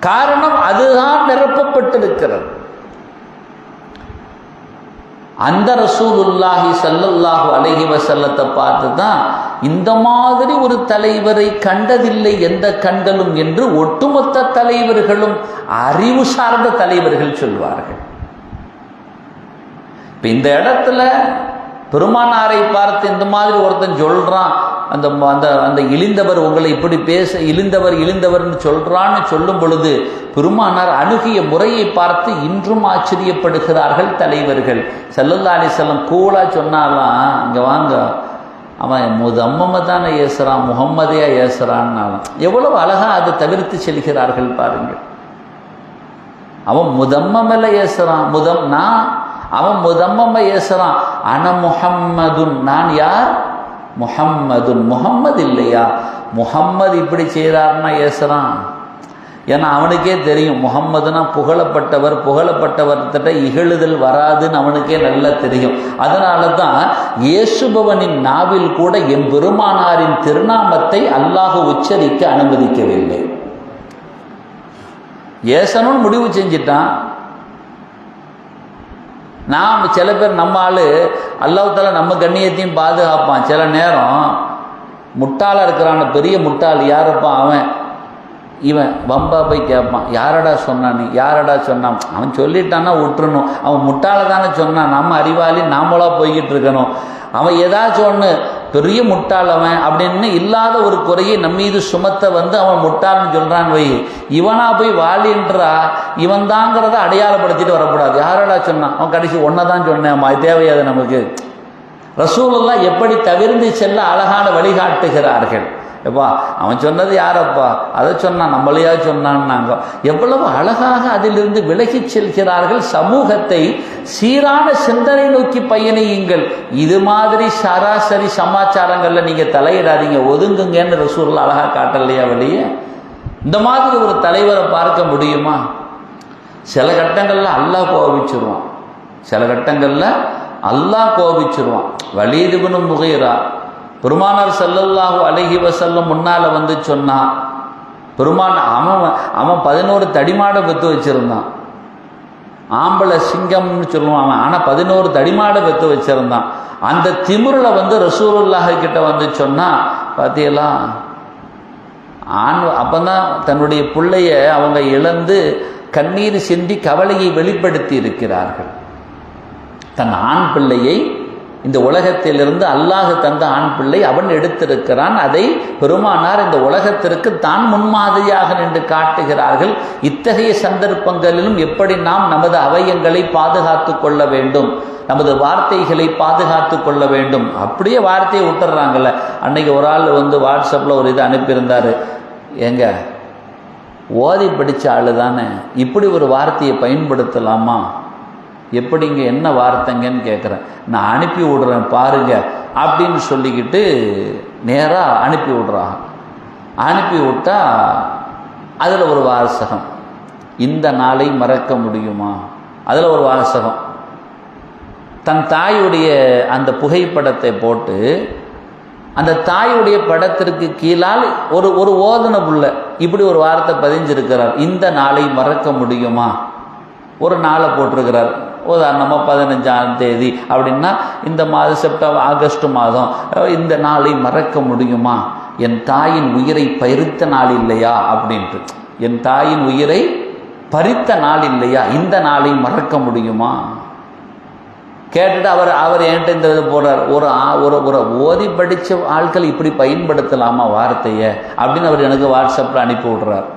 காரணம் அதுதான் நிரப்பப்பட்டிருக்கிறது. அந்த ரசூலுல்லாஹி ஸல்லல்லாஹு அலைஹி வஸல்லத்தை பார்த்து தான் இந்த மாதிரி ஒரு தலைவரை கண்டதில்லை எந்த கண்களும் என்று ஒட்டுமொத்த தலைவர்களும் அறிவு சார்ந்த தலைவர்கள் சொல்வார்கள். இப்போ இந்த இடத்துல பெருமானாரை பார்த்து இந்த மாதிரி ஒருத்தன் சொல்றான், அந்த அந்த அந்த இழிந்தவர் உங்களை இப்படி பேச இழிந்தவர்னு சொல்றான்னு சொல்லும் பொழுது பெருமானார் அணுகிய முறையை பார்த்து இன்றும் ஆச்சரியப்படுகிறார்கள் தலைவர்கள். ஸல்லல்லாஹு அலைஹி வஸல்லம் கூலா சொன்னாலாம், இங்கே வாங்க, அவன் முதம்மமை தானே ஏசுறான், முகம்மதையா ஏசுறான்னாலாம். எவ்வளவு அழகா அதை தவிர்த்து செல்கிறார்கள் பாருங்கள். அவன் முதம்மல ஏசுறான், அவன் முதம்ம ஏசுறான். அன முஹம்மதுன், நான் யார்? முஹம்மதுன், முஹம்மது இல்லையா? முஹம்மது இப்படி செய்கிறார்னா ஏசுறான். ஏன்னா அவனுக்கே தெரியும் முஹம்மதுனா புகழப்பட்டவர்கிட்ட இகழுதல் வராதுன்னு அவனுக்கே நல்லா தெரியும். அதனால தான் இயேசுபவனின் நாவில் கூட என் பெருமானாரின் திருநாமத்தை அல்லாஹ் உச்சரிக்க அனுமதிக்கவில்லை. ஏசனும் முடிவு செஞ்சிட்டான். நாம் சில பேர் நம்ம ஆள் அல்லாஹ் தஆலா நம்ம கண்ணியத்தையும் பாதுகாப்பான். சில நேரம் முட்டாளாக இருக்கிறான பெரிய முட்டாள் யாருப்பா அவன், இவன் வம்பா போய் கேட்பான், யாரடா சொன்னான், நீ யாரடா சொன்னான்? அவன் சொல்லிட்டான்னா விட்டுறணும். அவன் முட்டாளை தானே சொன்னான், நம்ம அறிவாளி நாமளா போய்கிட்டு இருக்கணும். அவன் ஏதாச்சும் ஒன்று பெரிய முட்டாள் அவன் அப்படின்னு இல்லாத ஒரு குறையை நம்மீது சுமத்த அவன் முட்டாள்னு சொல்கிறான் வை, இவனா போய் வாலின்றா இவன் தாங்கிறத அடையாளப்படுத்திட்டு வரக்கூடாது. யாரடா சொன்னான்? அவன் கடைசி ஒன்றை தான் சொன்னேன், அது தேவையாது நமக்கு. ரசூலுல்லாஹ் எப்படி தவிர்ந்து செல்ல அழகான வழிகாட்டுகிறார்கள். எப்பா அவன் சொன்னது யாரப்பா, அதை சொன்னான், நம்மளையா சொன்னான்னாங்க. எவ்வளவு அழகாக அதிலிருந்து விலகி செல்கிறார்கள். சமூகத்தை சீரான சிந்தனை நோக்கி பயணியுங்கள். இது மாதிரி சராசரி சமாச்சாரங்கள்ல நீங்க தலையிடாதீங்க, ஒதுங்குங்கன்னு ரசூலுல்லாஹ் அழகா காட்டலையா வெளியே? இந்த மாதிரி ஒரு தலைவரை பார்க்க முடியுமா? சில கட்டங்கள்ல அல்லாஹ் கோபிச்சிருவான், சில கட்டங்கள்ல அல்லாஹ் கோபிச்சிருவான். வலீத் இப்னு முகீரா பெருமானார் ஸல்லல்லாஹு அலைஹி வஸல்லம் முன்னால் வந்து சொன்னான், அவன் 11 தடிமாடை பெற்று வச்சிருந்தான். ஆம்பளை சிங்கம்னு சொல்லுவான் அவன், ஆனால் 11 தடிமாடை பெற்று வச்சிருந்தான். அந்த திமிரில் வந்து ரசூலுல்லாஹ் கிட்ட வந்து சொன்னா, பார்த்தீங்களா அப்பதான் தன்னுடைய பிள்ளைய அவங்க இழந்து கண்ணீர் சிந்தி கவலையை வெளிப்படுத்தி இருக்கிறார்கள். தன் ஆண் பிள்ளையை இந்த உலகத்திலிருந்து அல்லாஹ் தந்த ஆண் பிள்ளை அவன் எடுத்திருக்கிறான். அதை பெருமானார் இந்த உலகத்திற்கு தான் முன்மாதிரியாக நின்று காட்டுகிறார்கள். இத்தகைய சந்தர்ப்பங்களிலும் எப்படி நாம் நமது அவயங்களை பாதுகாத்து கொள்ள வேண்டும், நமது வார்த்தைகளை பாதுகாத்து கொள்ள வேண்டும். அப்படியே வார்த்தையை விட்டுறாங்கல்ல. அன்னைக்கு ஒரு ஆள் வந்து வாட்ஸ்அப்பில் ஒரு இது அனுப்பியிருந்தார், எங்க ஓதி படித்த ஆள் தானே இப்படி ஒரு வார்த்தையை பயன்படுத்தலாமா, எப்படிங்க என்ன வார்த்தைங்கன்னு கேட்குறேன். நான் அனுப்பி விடுறேன் பாருங்க அப்படின்னு சொல்லிக்கிட்டு நேராக அனுப்பி விடுறாங்க. அனுப்பி விட்டா அதில் ஒரு வாசகம், இந்த நாளை மறக்க முடியுமா? அதில் ஒரு வாசகம், தன் தாயுடைய அந்த புகைப்படத்தை போட்டு அந்த தாயுடைய படத்திற்கு கீழால் ஒரு ஓதன புள்ள இப்படி ஒரு வார்த்தை பதிஞ்சிருக்கிறார். இந்த நாளை மறக்க முடியுமா? ஒரு நாளை போட்டிருக்கிறார். உதாரணமாக 15ஆம் தேதி அப்படின்னா இந்த மாதம் செப்டம்பர் ஆகஸ்ட் மாதம் இந்த நாளை மறக்க முடியுமா? என் தாயின் உயிரை பறித்த நாள் இல்லையா அப்படின்ட்டு. என் தாயின் உயிரை பறித்த நாள் இல்லையா, இந்த நாளை மறக்க முடியுமா கேட்டுட்டு அவர் என்கிட்ட இந்த இது போடுறார். ஒரு ஓதி படித்த ஆட்கள் இப்படி பயன்படுத்தலாமா வார்த்தையை அப்படின்னு அவர் எனக்கு வாட்ஸ்அப்பில் அனுப்பி விடுறார்.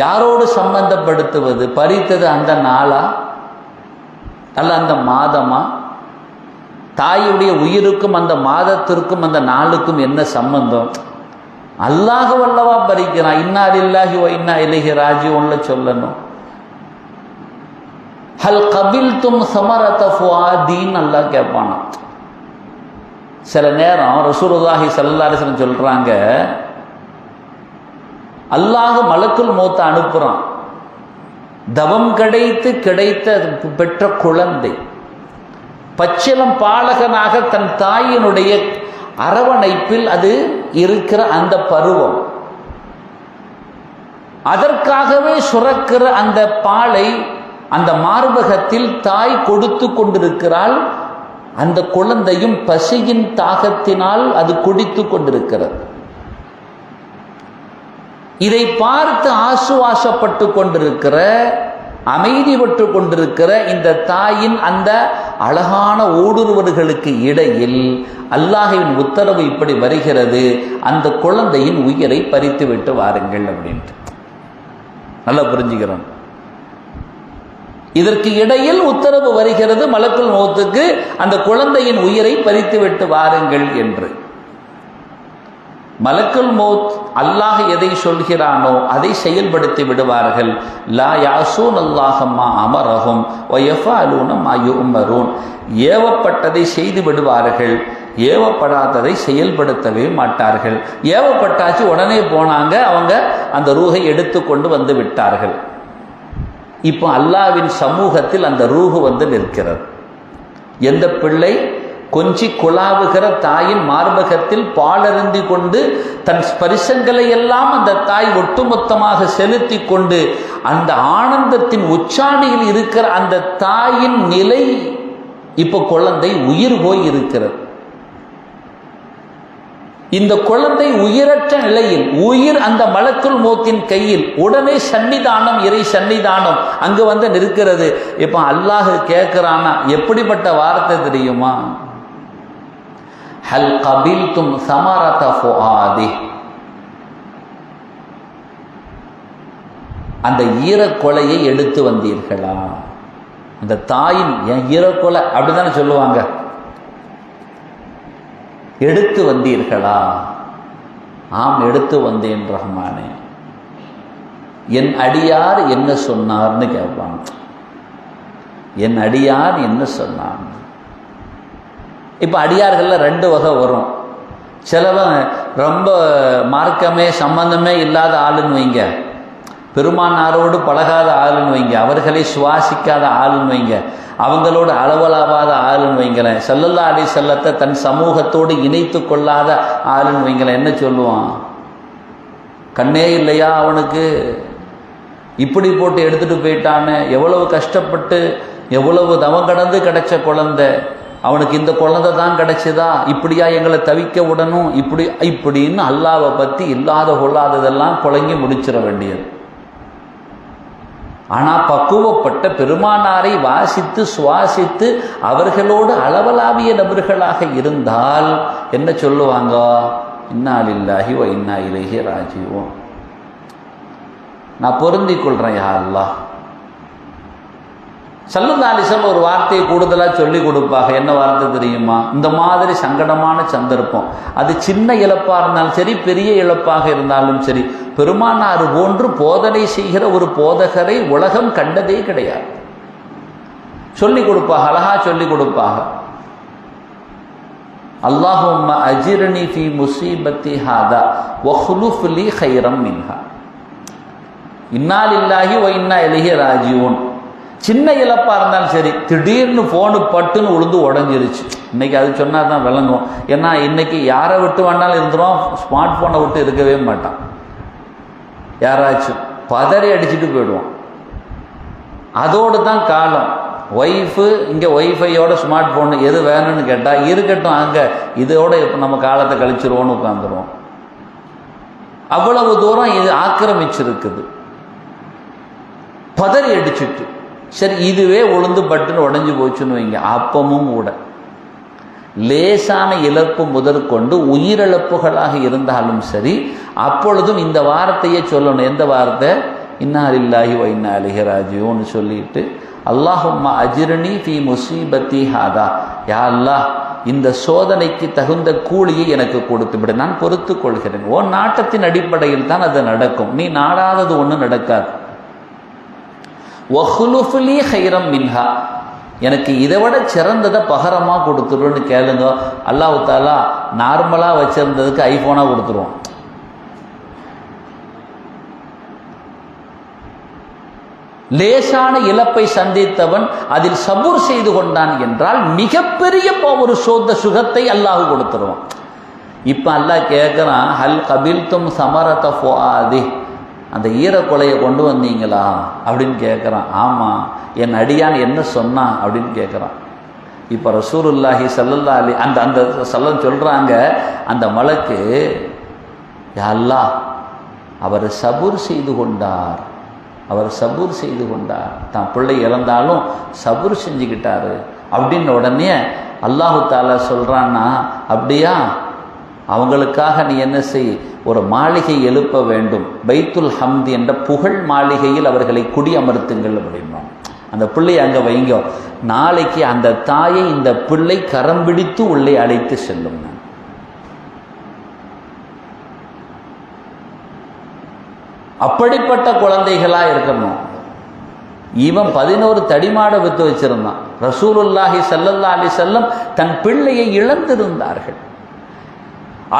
யாரோடு சம்பந்தப்படுத்துவது? பறித்தது அந்த நாளா அல்ல அந்த மாதமா? தாயுடைய உயிருக்கும் அந்த மாதத்திற்கும் அந்த நாளுக்கும் என்ன சம்பந்தம்? அல்லாஹ் வல்லவா பறிக்கிறான். இன்னா லில்லாஹி வ இன்னா இலைஹி ராஜிஊன்ல சொல்லணும். ஹல் கபில்தும் ஸமரத ஃபுஆதீன் அல்லாஹ் கேட்பானா. சில நேரம் ரசூலுல்லாஹி ஸல்லல்லாஹு அலைஹி வஸல்லம் சொல்றாங்க, அல்லாஹ் மலக்குல் மௌத்த அனுப்புறான். தவம் கிடைத்த பெற்ற குழந்தை பச்சிலம் பாலகனாக தன் தாயினுடைய அரவணைப்பில் அது இருக்கிற அந்த பருவம், அதற்காகவே சுரக்கிற அந்த பாலை அந்த மார்பகத்தில் தாய் கொடுத்து கொண்டிருக்கிறாள். அந்த குழந்தையும் பசியின் தாகத்தினால் அது குடித்து கொண்டிருக்கிறது. இதை பார்த்து ஆசுவாசப்பட்டு கொண்டிருக்கிற, அமைதி பெற்று கொண்டிருக்கிற இந்த தாயின் அந்த அழகான ஊடுருவர்களுக்கு இடையில் அல்லாஹ்வின் உத்தரவு இப்படி வருகிறது, அந்த குழந்தையின் உயிரை பறித்து விட்டு வாருங்கள் அப்படின்ட்டு. நல்லா புரிஞ்சுக்கிறோம். இதற்கு இடையில் உத்தரவு வருகிறது மலக்குல் மௌத்துக்கு, அந்த குழந்தையின் உயிரை பறித்து விட்டு வாருங்கள் என்று. மலக்குல் மௌத் அல்லாஹ் எதை சொல்கிறானோ அதை செயல்படுத்தி விடுவார்கள். லா யாசூன் அல்லாஹம்மா அமரஹும் வ யஃபஅலூன மா யுமரூன். ஏவப்பட்டதை செய்து விடுவார்கள், ஏவப்படாததை செயல்படுத்தவே மாட்டார்கள். ஏவப்பட்டாச்சு உடனே போனாங்க, அவங்க அந்த ரூஹை எடுத்து கொண்டு வந்து விட்டார்கள். இப்போ அல்லாஹ்வின் சமூகத்தில் அந்த ரூஹு வந்து நிற்கிறது. எந்த பிள்ளை கொஞ்சி குழாவுகிற தாயின் மார்பகத்தில் பாலருந்தி கொண்டு தன் ஸ்பரிசங்களை எல்லாம் அந்த தாய் ஒட்டுமொத்தமாக செலுத்தி கொண்டு அந்த ஆனந்தத்தின் உச்சாணியில் இருக்கிற அந்த தாயின் நிலை, இப்போ குழந்தை உயிர் போய் இருக்கிறது. இந்த குழந்தை உயிரற்ற நிலையில், உயிர் அந்த மலக்குல் மௌத்தின் கையில். உடனே சன்னிதானம், இறை சன்னிதானம் அங்கு வந்து நிற்கிறது. இப்போ அல்லாஹ் கேட்கிறானா, எப்படிப்பட்ட வார்த்தை தெரியுமா? ஹல் கபில்தும் ஸமரத ஃபுஆதி. அந்த ஈரக்கொலையை எடுத்து வந்தீர்களா? அந்த தாயின் ஈரக்கொலை அப்படித்தானே சொல்லுவாங்க. எடுத்து வந்தீர்களா? ஆம், எடுத்து வந்தேன் ரஹ்மானே. என் அடியார் என்ன சொன்னார்னு கேட்பாங்க. என் அடியார் என்ன சொன்னார்? இப்போ அடியார்களில் 2 வகை வரும். சிலவன் ரொம்ப மார்க்கமே சம்பந்தமே இல்லாத ஆளுன்னு வைங்க, பெருமானாரோடு பழகாத ஆளுன்னு வைங்க, அவர்களை சுவாசிக்காத ஆளுன்னு வைங்க, அவங்களோடு அளவலாவாத ஆளுன்னு வைங்களேன், ஸல்லல்லாஹு அலைஹி வஸல்லத்தை தன் சமூகத்தோடு இணைத்து கொள்ளாத ஆளுன்னு வைங்களேன். என்ன சொல்லுவான்? கண்ணே இல்லையா அவனுக்கு? இப்படி போட்டு எடுத்துட்டு போயிட்டான்னு, எவ்வளவு கஷ்டப்பட்டு எவ்வளவு தவம் கடந்து கிடைச்ச குழந்தை, அவனுக்கு இந்த குழந்தை தான் கிடைச்சதா? இப்படியா எங்களை தவிக்க விடணும்? இப்படின்னு அல்லாஹ்வை பற்றி இல்லாத கொள்ளாததெல்லாம் குழங்கி முடிச்சிட வேண்டியது. ஆனால் பக்குவப்பட்ட பெருமானாரை வாசித்து சுவாசித்து அவர்களோடு அளவலாவிய நபர்களாக இருந்தால் என்ன சொல்லுவாங்க? இன்னா லில்லாஹி வ இன்னா இலைஹி ராஜிஊன். நான் பொருந்திக் கொள்றேன் யா அல்லாஹ். ஸல்லல்லாஹு அலைஹி வஸல்லம் ஒரு வார்த்தையை கூடுதலாக சொல்லி கொடுப்பாங்க. என்ன வார்த்தை தெரியுமா? இந்த மாதிரி சங்கடமான சந்தர்ப்பம், அது சின்ன இழப்பாக இருந்தாலும் சரி, பெரிய இழப்பாக இருந்தாலும் சரி, பெருமானார் போன்று போதனை செய்கிற ஒரு போதகரை உலகம் கண்டதே கிடையாது. சொல்லி கொடுப்பாங்க, அழகா சொல்லி கொடுப்பாங்க. அல்லாஹும்ம அஜிர்னி ஃபீ முஸீபத்தி ஹாதா வஹ்லுஃப் லீ கைரம் மின்ஹா. இன்னா லில்லாஹி வ இன்னா இலைஹி ராஜிஊன். சின்ன இழப்பாக இருந்தாலும் சரி, திடீர்னு ஃபோனு பட்டுன்னு உளுந்து உடஞ்சிருச்சு. இன்றைக்கி அது சொன்னால் தான் விளங்கும். ஏன்னா இன்றைக்கி யாரை விட்டு வேணாலும் இருந்துடும், ஸ்மார்ட் ஃபோனை விட்டு இருக்கவே மாட்டான். யாராச்சும் பதறி அடிச்சுட்டு போயிடுவோம். அதோடு தான் காலம். ஒய்ஃபு இங்கே ஒய்ஃபையோட ஸ்மார்ட் ஃபோனு எது வேணும்னு கேட்டால் இருக்கட்டும், அங்கே இதோட இப்போ நம்ம காலத்தை கழிச்சிருவோன்னு உட்காந்துருவோம். அவ்வளவு தூரம் இது ஆக்கிரமிச்சிருக்குது. பதறி அடிச்சுட்டு சரி இதுவே உளுந்து பட்டுன்னு உடஞ்சி போச்சுன்னு வைங்க. அப்பமும் கூட லேசான இழப்பு முதற்கொண்டு உயிரிழப்புகளாக இருந்தாலும் சரி, அப்பொழுதும் இந்த வார்த்தையை சொல்லணும். எந்த வார்த்தை? இன்னா லில்லாஹி வ இன்னா இலைஹி ராஜிஊன்னு சொல்லிட்டு, அல்லாஹும்ம அஜிர்னி ஃபீ முஸீபத்தி ஹாதா, யா அல்லாஹ் இந்த சோதனைக்கு தகுந்த கூலியை எனக்கு கொடுத்து விடு, நான் பொறுத்து கொள்கிறேன். ஓ நாட்டத்தின் அடிப்படையில் தான் அது நடக்கும், நீ நாடாதது ஒன்றும் நடக்காது. வஹ்லுஃப்லி ஹைரம் மின்ஹா, எனக்கு இதை விட சிறந்ததை பகரமாக கொடுத்துருன்னு கேளுங்க. அல்லாஹ் தஆலா நார்மலாக வச்சிருந்ததுக்கு ஐஃபோனாக கொடுத்துருவோம். லேசான இழப்பை சந்தித்தவன் அதில் சபூர் செய்து கொண்டான் என்றால் மிகப்பெரிய ஒரு சுகத்தை அல்லாஹ் கொடுத்துருவான். இப்போ அல்லாஹ் கேட்குறான், ஹல் கபில்தும் சமரத ஃபுஆதி, அந்த ஈரக்கொலையை கொண்டு வந்தீங்களா அப்படின்னு கேட்குறான். ஆமாம், என் அடியான் என்ன சொன்னான் அப்படின்னு கேட்குறான். இப்போ ரசூலுல்லாஹி ஸல்லல்லாஹு அலைஹி அந்த அந்த சல்லம் சொல்கிறாங்க, அந்த மலக்கு, யா அல்லாஹ் அவர் சபூர் செய்து கொண்டார், அவர் சபூர் செய்து கொண்டார், தான் பிள்ளை இறந்தாலும் சபூர் செஞ்சுக்கிட்டாரு அப்படின்ன உடனே அல்லாஹு தாலா சொல்கிறான்னா, அப்படியா, அவங்களுக்காக நீ என்ன செய், ஒரு மாளிகை எழுப்ப வேண்டும், பைத்துல் ஹம்து என்ற புகழ் மாளிகையில் அவர்களை குடியமர்த்துங்கள் அப்படின்னா. அந்த பிள்ளை அங்கே வைங்க, நாளைக்கு அந்த தாயை இந்த பிள்ளை கரம் பிடித்து உள்ளே அழைத்து செல்லும். அப்படிப்பட்ட குழந்தைகளா இருக்கணும். இவன் 11 தடிமாடை வித்து வச்சிருந்தான். ரசூலுல்லாஹி ஸல்லல்லாஹு அலைஹி வஸல்லம் தன் பிள்ளையை இழந்திருந்தார்கள்.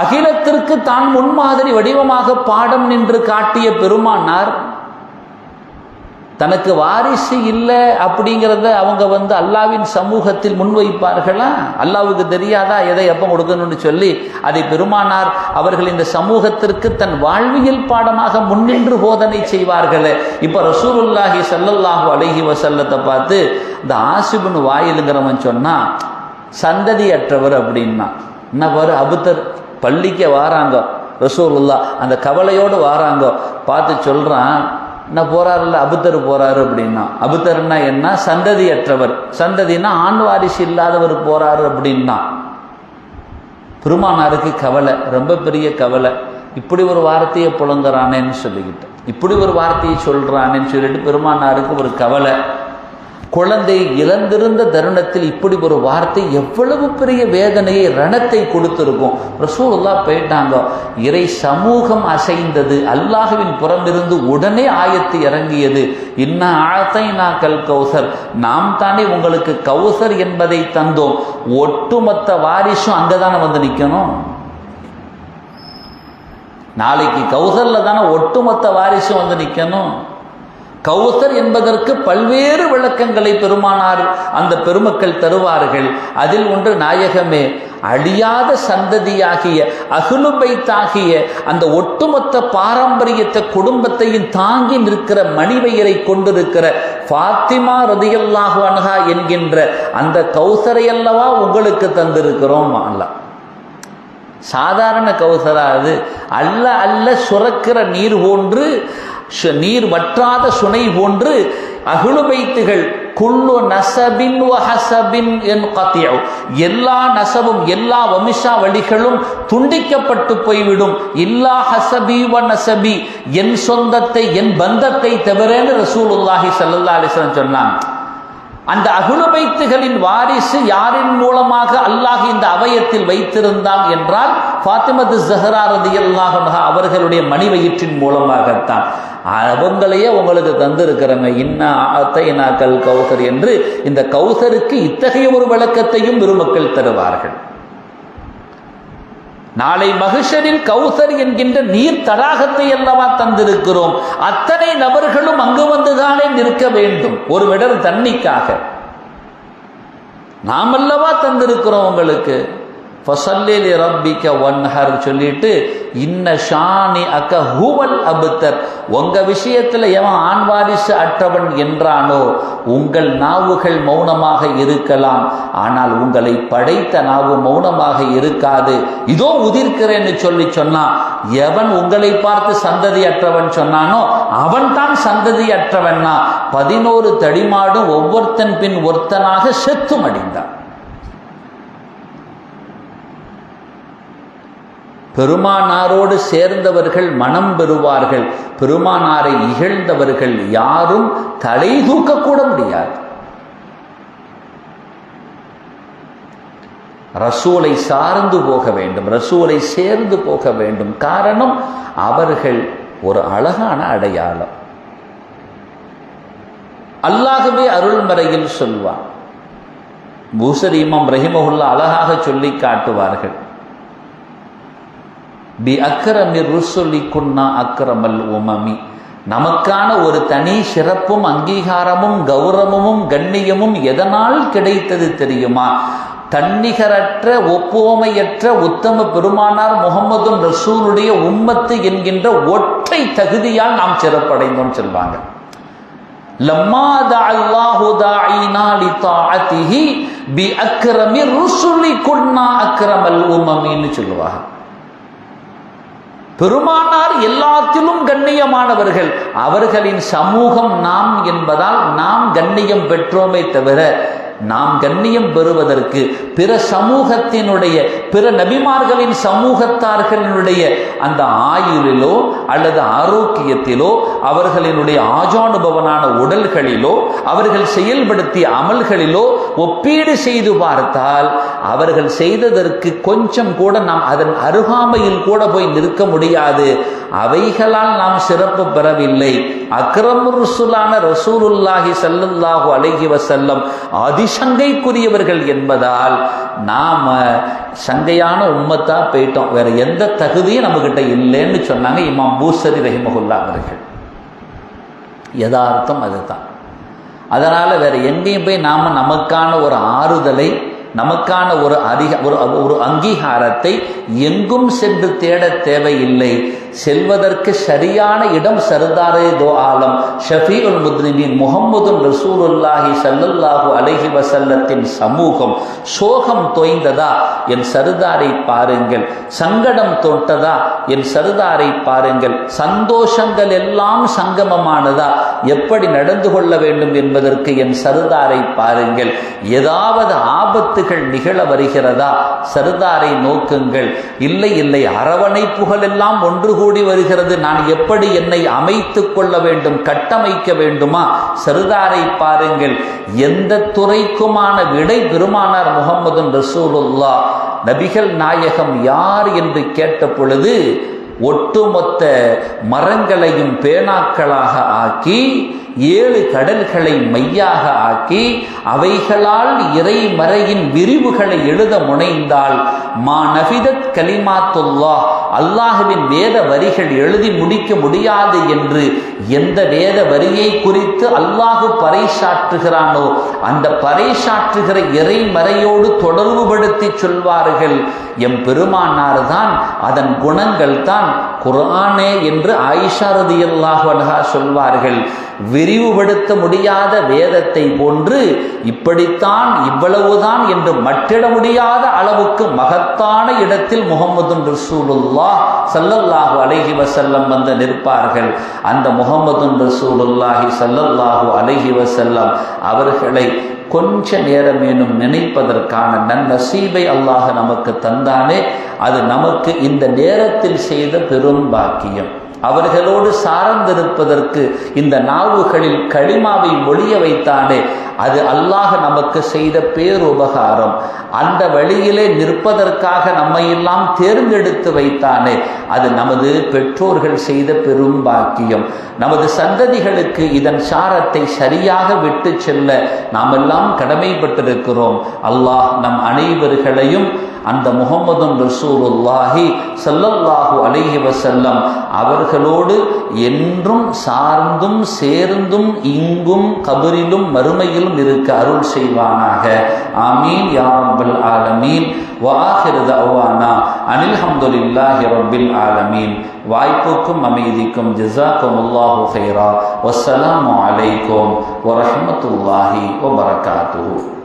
அகிலத்திற்கு தான் முன்மாதிரி வடிவமாக பாடம் நின்று காட்டிய பெருமானார் தனக்கு வாரிசு இல்லை அப்படிங்கிறத அவங்க அல்லாவின் சமூகத்தில் முன்வைப்பார்களா? அல்லாவுக்கு தெரியாதா எதை எப்போ கொடுக்கணும்னு சொல்லி அதை பெருமானார் அவர்கள் இந்த சமூகத்திற்கு தன் வாழ்வியல் பாடமாக முன்னின்று போதனை செய்வார்களே. இப்போ ரசூலுல்லாஹி ஸல்லல்லாஹு அலைஹி வஸல்லத்தை பார்த்து இந்த ஆசிபுன் வாயிலுங்கிறவன் சொன்னா சந்ததியற்றவர் அப்படின்னா. என்ன பாரு, அபுத்தர் பள்ளிக்கு வாராங்க ரசூலுல்லாஹ், அந்த கவலையோடு வாராங்க, பார்த்து சொல்றான், என்ன போறாருல்ல அபுத்தர் போறாரு அப்படின்னா. அபுத்தர்னா என்ன? சந்ததியற்றவர். சந்ததினா ஆண் வாரிசு இல்லாதவர் போறாரு அப்படின்னா. பெருமானாருக்கு கவலை, ரொம்ப பெரிய கவலை. இப்படி ஒரு வார்த்தையை புலங்குறானேன்னு சொல்லிக்கிட்டு, இப்படி ஒரு வார்த்தையை சொல்றானேன்னு சொல்லிட்டு பெருமானாருக்கு ஒரு கவலை. குழந்தை இழந்திருந்த தருணத்தில் இப்படி ஒரு வார்த்தை எவ்வளவு பெரிய வேதனையை, ரணத்தை கொடுத்திருக்கும். ரசூலுல்லாஹ் போயிட்டாங்க, இறை சமூகம் அசைந்தது, அல்லாஹ்வின் புறமிருந்து உடனே ஆயத்து இறங்கியது. இன்னா ஆத்தைனாக்கல் கௌசர், நாம் தானே உங்களுக்கு கௌசர் என்பதை தந்தோம். ஒட்டுமொத்த வாரிசும் அங்கதானே நிற்கணும். நாளைக்கு கௌசர்ல தானே ஒட்டுமொத்த வாரிசும் நிற்கணும். கௌசர் என்பதற்கு பல்வேறு விளக்கங்களை பெருமானார் அந்த பெருமக்கள் தருவார்கள். அதில் ஒன்று, நாயகமே, அழியாத சந்ததியாகிய அஹ்லு பைத்தாகிய அந்த ஒட்டுமொத்த பாரம்பரியத்தை குடும்பத்தையும் தாங்கி நிற்கிற மணிவயிறை கொண்டிருக்கிற ஃபாத்திமா ரதியல்லாஹு அன்ஹா என்கின்ற அந்த கௌசரை அல்லவா உங்களுக்கு தந்திருக்கிறோம். அல்லாஹ் சாதாரண கௌசரா அது அல்ல, அல்ல சுரக்கிற நீர் போன்று, நீர் வற்றாத சுனை போன்று அஹ்லு பைத்துகள் குல்லு நஸபின் வ ஹஸபின் யன்கதிஉ, எல்லா நஸபும் எல்லா வம்சா வழிகளும் துண்டிக்கப்பட்டு போய்விடும். இல்லா ஹஸபி வ நஸபி, என் சொந்தத்தை என் பந்தத்தை தவிரன்னு ரசூலுல்லாஹி ஸல்லல்லாஹு அலைஹி வஸல்லம் சொன்னாங்க. அந்த அஹ்லு பைத்துகளின் வாரிசு யாரின் மூலமாக அல்லாஹ் இந்த அவயத்தில் வைத்திருந்தான் என்றால் ஃபாத்திமத்து ஸஹ்ரா ரலியல்லாஹு அன்ஹா அவர்களுடைய மணிவயிற்றின் மூலமாகத்தான். அவங்களையே உங்களுக்கு தந்திருக்கிறவங்க. இன்னா ஆத்தைனாக்கல் கௌசர் என்று இந்த கௌசருக்கு இத்தகைய ஒரு விளக்கத்தையும் பெருமக்கள் தருவார்கள். நாளை மஹ்ஷரில் கௌசர் என்கின்ற நீர் தடாகத்தை அல்லவா தந்திருக்கிறோம். அத்தனை நபர்களும் அங்கு வந்துதானே நிற்க வேண்டும் ஒரு விடல் தண்ணிக்காக. நாம் அல்லவா தந்திருக்கிறோம் உங்களுக்கு. ஃபஸல்லி லிரப்பிக வன்ஹர் சொல்லிட்டு இன்ன ஷானி அக ஹுவல் அப்தர், உங்க விஷயத்துல எவன் ஆண் வாரிசு அற்றவன் என்றானோ உங்கள் நாவுகள் மௌனமாக இருக்கலாம், ஆனால் உங்களை படைத்த நாவு மௌனமாக இருக்காது. இதோ உதிர்க்கிறேன்னு சொன்னா எவன் உங்களை பார்த்து சந்ததி அற்றவன் சொன்னானோ அவன் தான் சந்ததி அற்றவன்னா 11 தடிமாடும் ஒவ்வொருத்தன் பின் ஒருத்தனாக செத்து மடிந்தான். பெருமானாரோடு சேர்ந்தவர்கள் மனம் பெறுவார்கள். பெருமானாரை இகழ்ந்தவர்கள் யாரும் தலை தூக்கக்கூட முடியாது. ரசூலை சார்ந்து போக வேண்டும், ரசூலை சேர்ந்து போக வேண்டும். காரணம், அவர்கள் ஒரு அழகான அடையாளம். அல்லாஹ்வே அருள்மறையில் சொல்வான். பூசரி இமாம் ரஹிமஹுல்லா அழகாக சொல்லி காட்டுவார்கள். பி அக்ரமிர் ருசுலி குன்னா அக்ரமல் உமமி, நமக்கான ஒரு தனி சிறப்பும் அங்கீகாரமும் கௌரவமும் கண்ணியமும் எதனால் கிடைத்தது தெரியுமா? தன்னிகரற்ற ஒப்புவமையற்ற உத்தம பெருமானார் முகமது ரசூலுடைய உம்மத்து என்கின்ற ஒற்றை தகுதியால் நாம் சிறப்படைந்தோம் சொல்வாங்க. லம்மா தஅல்லாஹு தாயினா லிதாஅதிஹி பி அக்ரமிர் ருசுலி குன்னா அக்ரமல் உமமின்னு சொல்லுவாங்க. பெருமானார் எல்லாத்திலும் கண்ணியமானவர்கள். அவர்களின் சமூகம் நாம் என்பதால் நாம் கண்ணியம் பெற்றோமே தவிர நாம் கண்ணியம் பெறுவதற்கு பிற சமூகத்தினுடைய பிற நபிமார்களின் சமூகத்தார்களினுடைய அந்த ஆயுளிலோ அல்லது ஆரோக்கியத்திலோ அவர்களினுடைய ஆஜானுபவனான உடல்களிலோ அவர்கள் செயல்படுத்திய அமல்களிலோ ஒப்பீடு செய்து பார்த்தால் அவர்கள் செய்ததற்கு கொஞ்சம் கூட நாம் அதன் அருகாமையில் கூட போய் நிற்க முடியாது. அவைகளால் நாம் சிறப்பு பெறவில்லை. அக்ரமுர் ருசுலான ரசூலுல்லாஹி ஸல்லல்லாஹு அலைஹி வஸல்லம் அதிசங்கைக்குரியவர்கள் என்பதால் நாம சங்கையான உம்மத்தா போயிட்டோம். வேற எந்த தகுதியும் நம்ம கிட்ட இல்லைன்னு சொன்னாங்க இமாம் பூசரி ரஹிமஹுல்லா அவர்கள். யதார்த்தம் அதுதான். அதனால வேற எங்கேயும் போய் நாம நமக்கான ஒரு ஆறுதலை, நமக்கான ஒரு அங்கீகாரத்தை எங்கும் சென்று தேட தேவையில்லை. செல்வதற்கு சரியான இடம் சர்தாரே தோ ஆலம் ஷஃபீஉல் முத்னிபீன் முஹம்மது ரசூலுல்லாஹி ஸல்லல்லாஹு அலைஹி வஸல்லத்தின் சமூகம். சோகம் தோய்ந்ததா என் சர்தாரை பாருங்கள், சங்கடம் தோட்டதா என் சர்தாரை பாருங்கள், சந்தோஷங்கள் எல்லாம் சங்கமமானதா, எப்படி நடந்து கொள்ள வேண்டும் என்பதற்கு என் சர்தாரை பாருங்கள், ஏதாவது ஆபத்துகள் நிகழ வருகிறதா சர்தாரை நோக்குங்கள், இல்லை இல்லை அரவணைப்புகள் எல்லாம் ஒன்று கூடி வருகிறது, நான் எப்படி என்னை அமைத்துக் கொள்ள வேண்டும், கட்டமைக்க வேண்டுமா, சர்தாரை பாருங்கள். எந்த துறைக்குமான விடை பெருமானார் முஹம்மது ரசூலுல்லாஹ் நபிகள் நாயகம் யார் என்று கேட்ட பொழுது ஒட்டுமொத்த மரங்களையும் பேனாக்களாக ஆக்கி 7 கடல்களை மையாக ஆக்கி அவைகளால் இறைமறையின் விரிவுகளை எழுத முனைந்தால் மா நஃபிதத் கலிமாத்துல்லாஹ், அல்லாஹ்வின் வேத வரிகள் எழுதி முடிக்க முடியாது என்று எந்த வேத வரியை குறித்து அல்லாஹ் பறைசாற்றுகிறானோ அந்த பறைசாற்றுகிற இறைமறையோடு தொடர்புபடுத்தி சொல்வார்கள். எம் பெருமானார் தான், அதன் குணங்கள் தான் குர்ஆனே என்று ஆயிஷா ரலியல்லாஹு அன்ஹா சொல்வார்கள். விரிவுபடுத்த முடியாத வேதத்தை போன்று இப்படித்தான் இவ்வளவுதான் என்று மட்டிட முடியாத அளவுக்கு மகத்தான இடத்தில் முஹம்மது ரசூலுல்லாஹ் ஸல்லல்லாஹு அலைஹி வஸல்லம் வந்து நிற்பார்கள். அந்த முஹம்மது ரசூலுல்லாஹி ஸல்லல்லாஹு அலைஹி வஸல்லம் அவர்களை கொஞ்ச நேரமேனும் நினைப்பதற்கான நன்னசீபை அல்லாஹ் நமக்கு தந்தானே, அது நமக்கு இந்த நேரத்தில் செய்த பெரும் பாக்கியம். அவர்களோடு சார்ந்திருப்பதற்கு இந்த நாவுகளில் களிமாவை மொழிய வைத்தானே, அது அல்லாஹ் நமக்கு செய்த பேருபகாரம். அந்த வழியிலே நிற்பதற்காக நம்மை எல்லாம் தேர்ந்தெடுத்து வைத்தானே, அது நமது பெற்றோர்கள் செய்த பெரும் பாக்கியம். நமது சந்ததிகளுக்கு இதன் சாரத்தை சரியாக விட்டு செல்ல நாம் எல்லாம் கடமைப்பட்டிருக்கிறோம். அல்லாஹ் நம் அனைவர்களையும் அந்த முஹம்மதுன் ரசூலுல்லாஹி ஸல்லல்லாஹு அலைஹி வஸல்லம் அவர்களோடு என்றும் சார்ந்தும் சேர்ந்தும் இங்கும் கபரிலும் மறுமையிலும் இருக்க அருள் செய்வானாக. ஆமீன் யா ரப்பல் ஆலமீன். வஆகிரு தஅவானா அனில் ஹம்துலில்லாஹி ரப்பில் ஆலமீன். வாய்ப்புக்கும் அமைதிக்கும் ஜஸாக்குமுல்லாஹு ஹைரா. வஸ்ஸலாமு அலைக்கும் வரஹ்மத்துல்லாஹி வபரகாத்துஹு.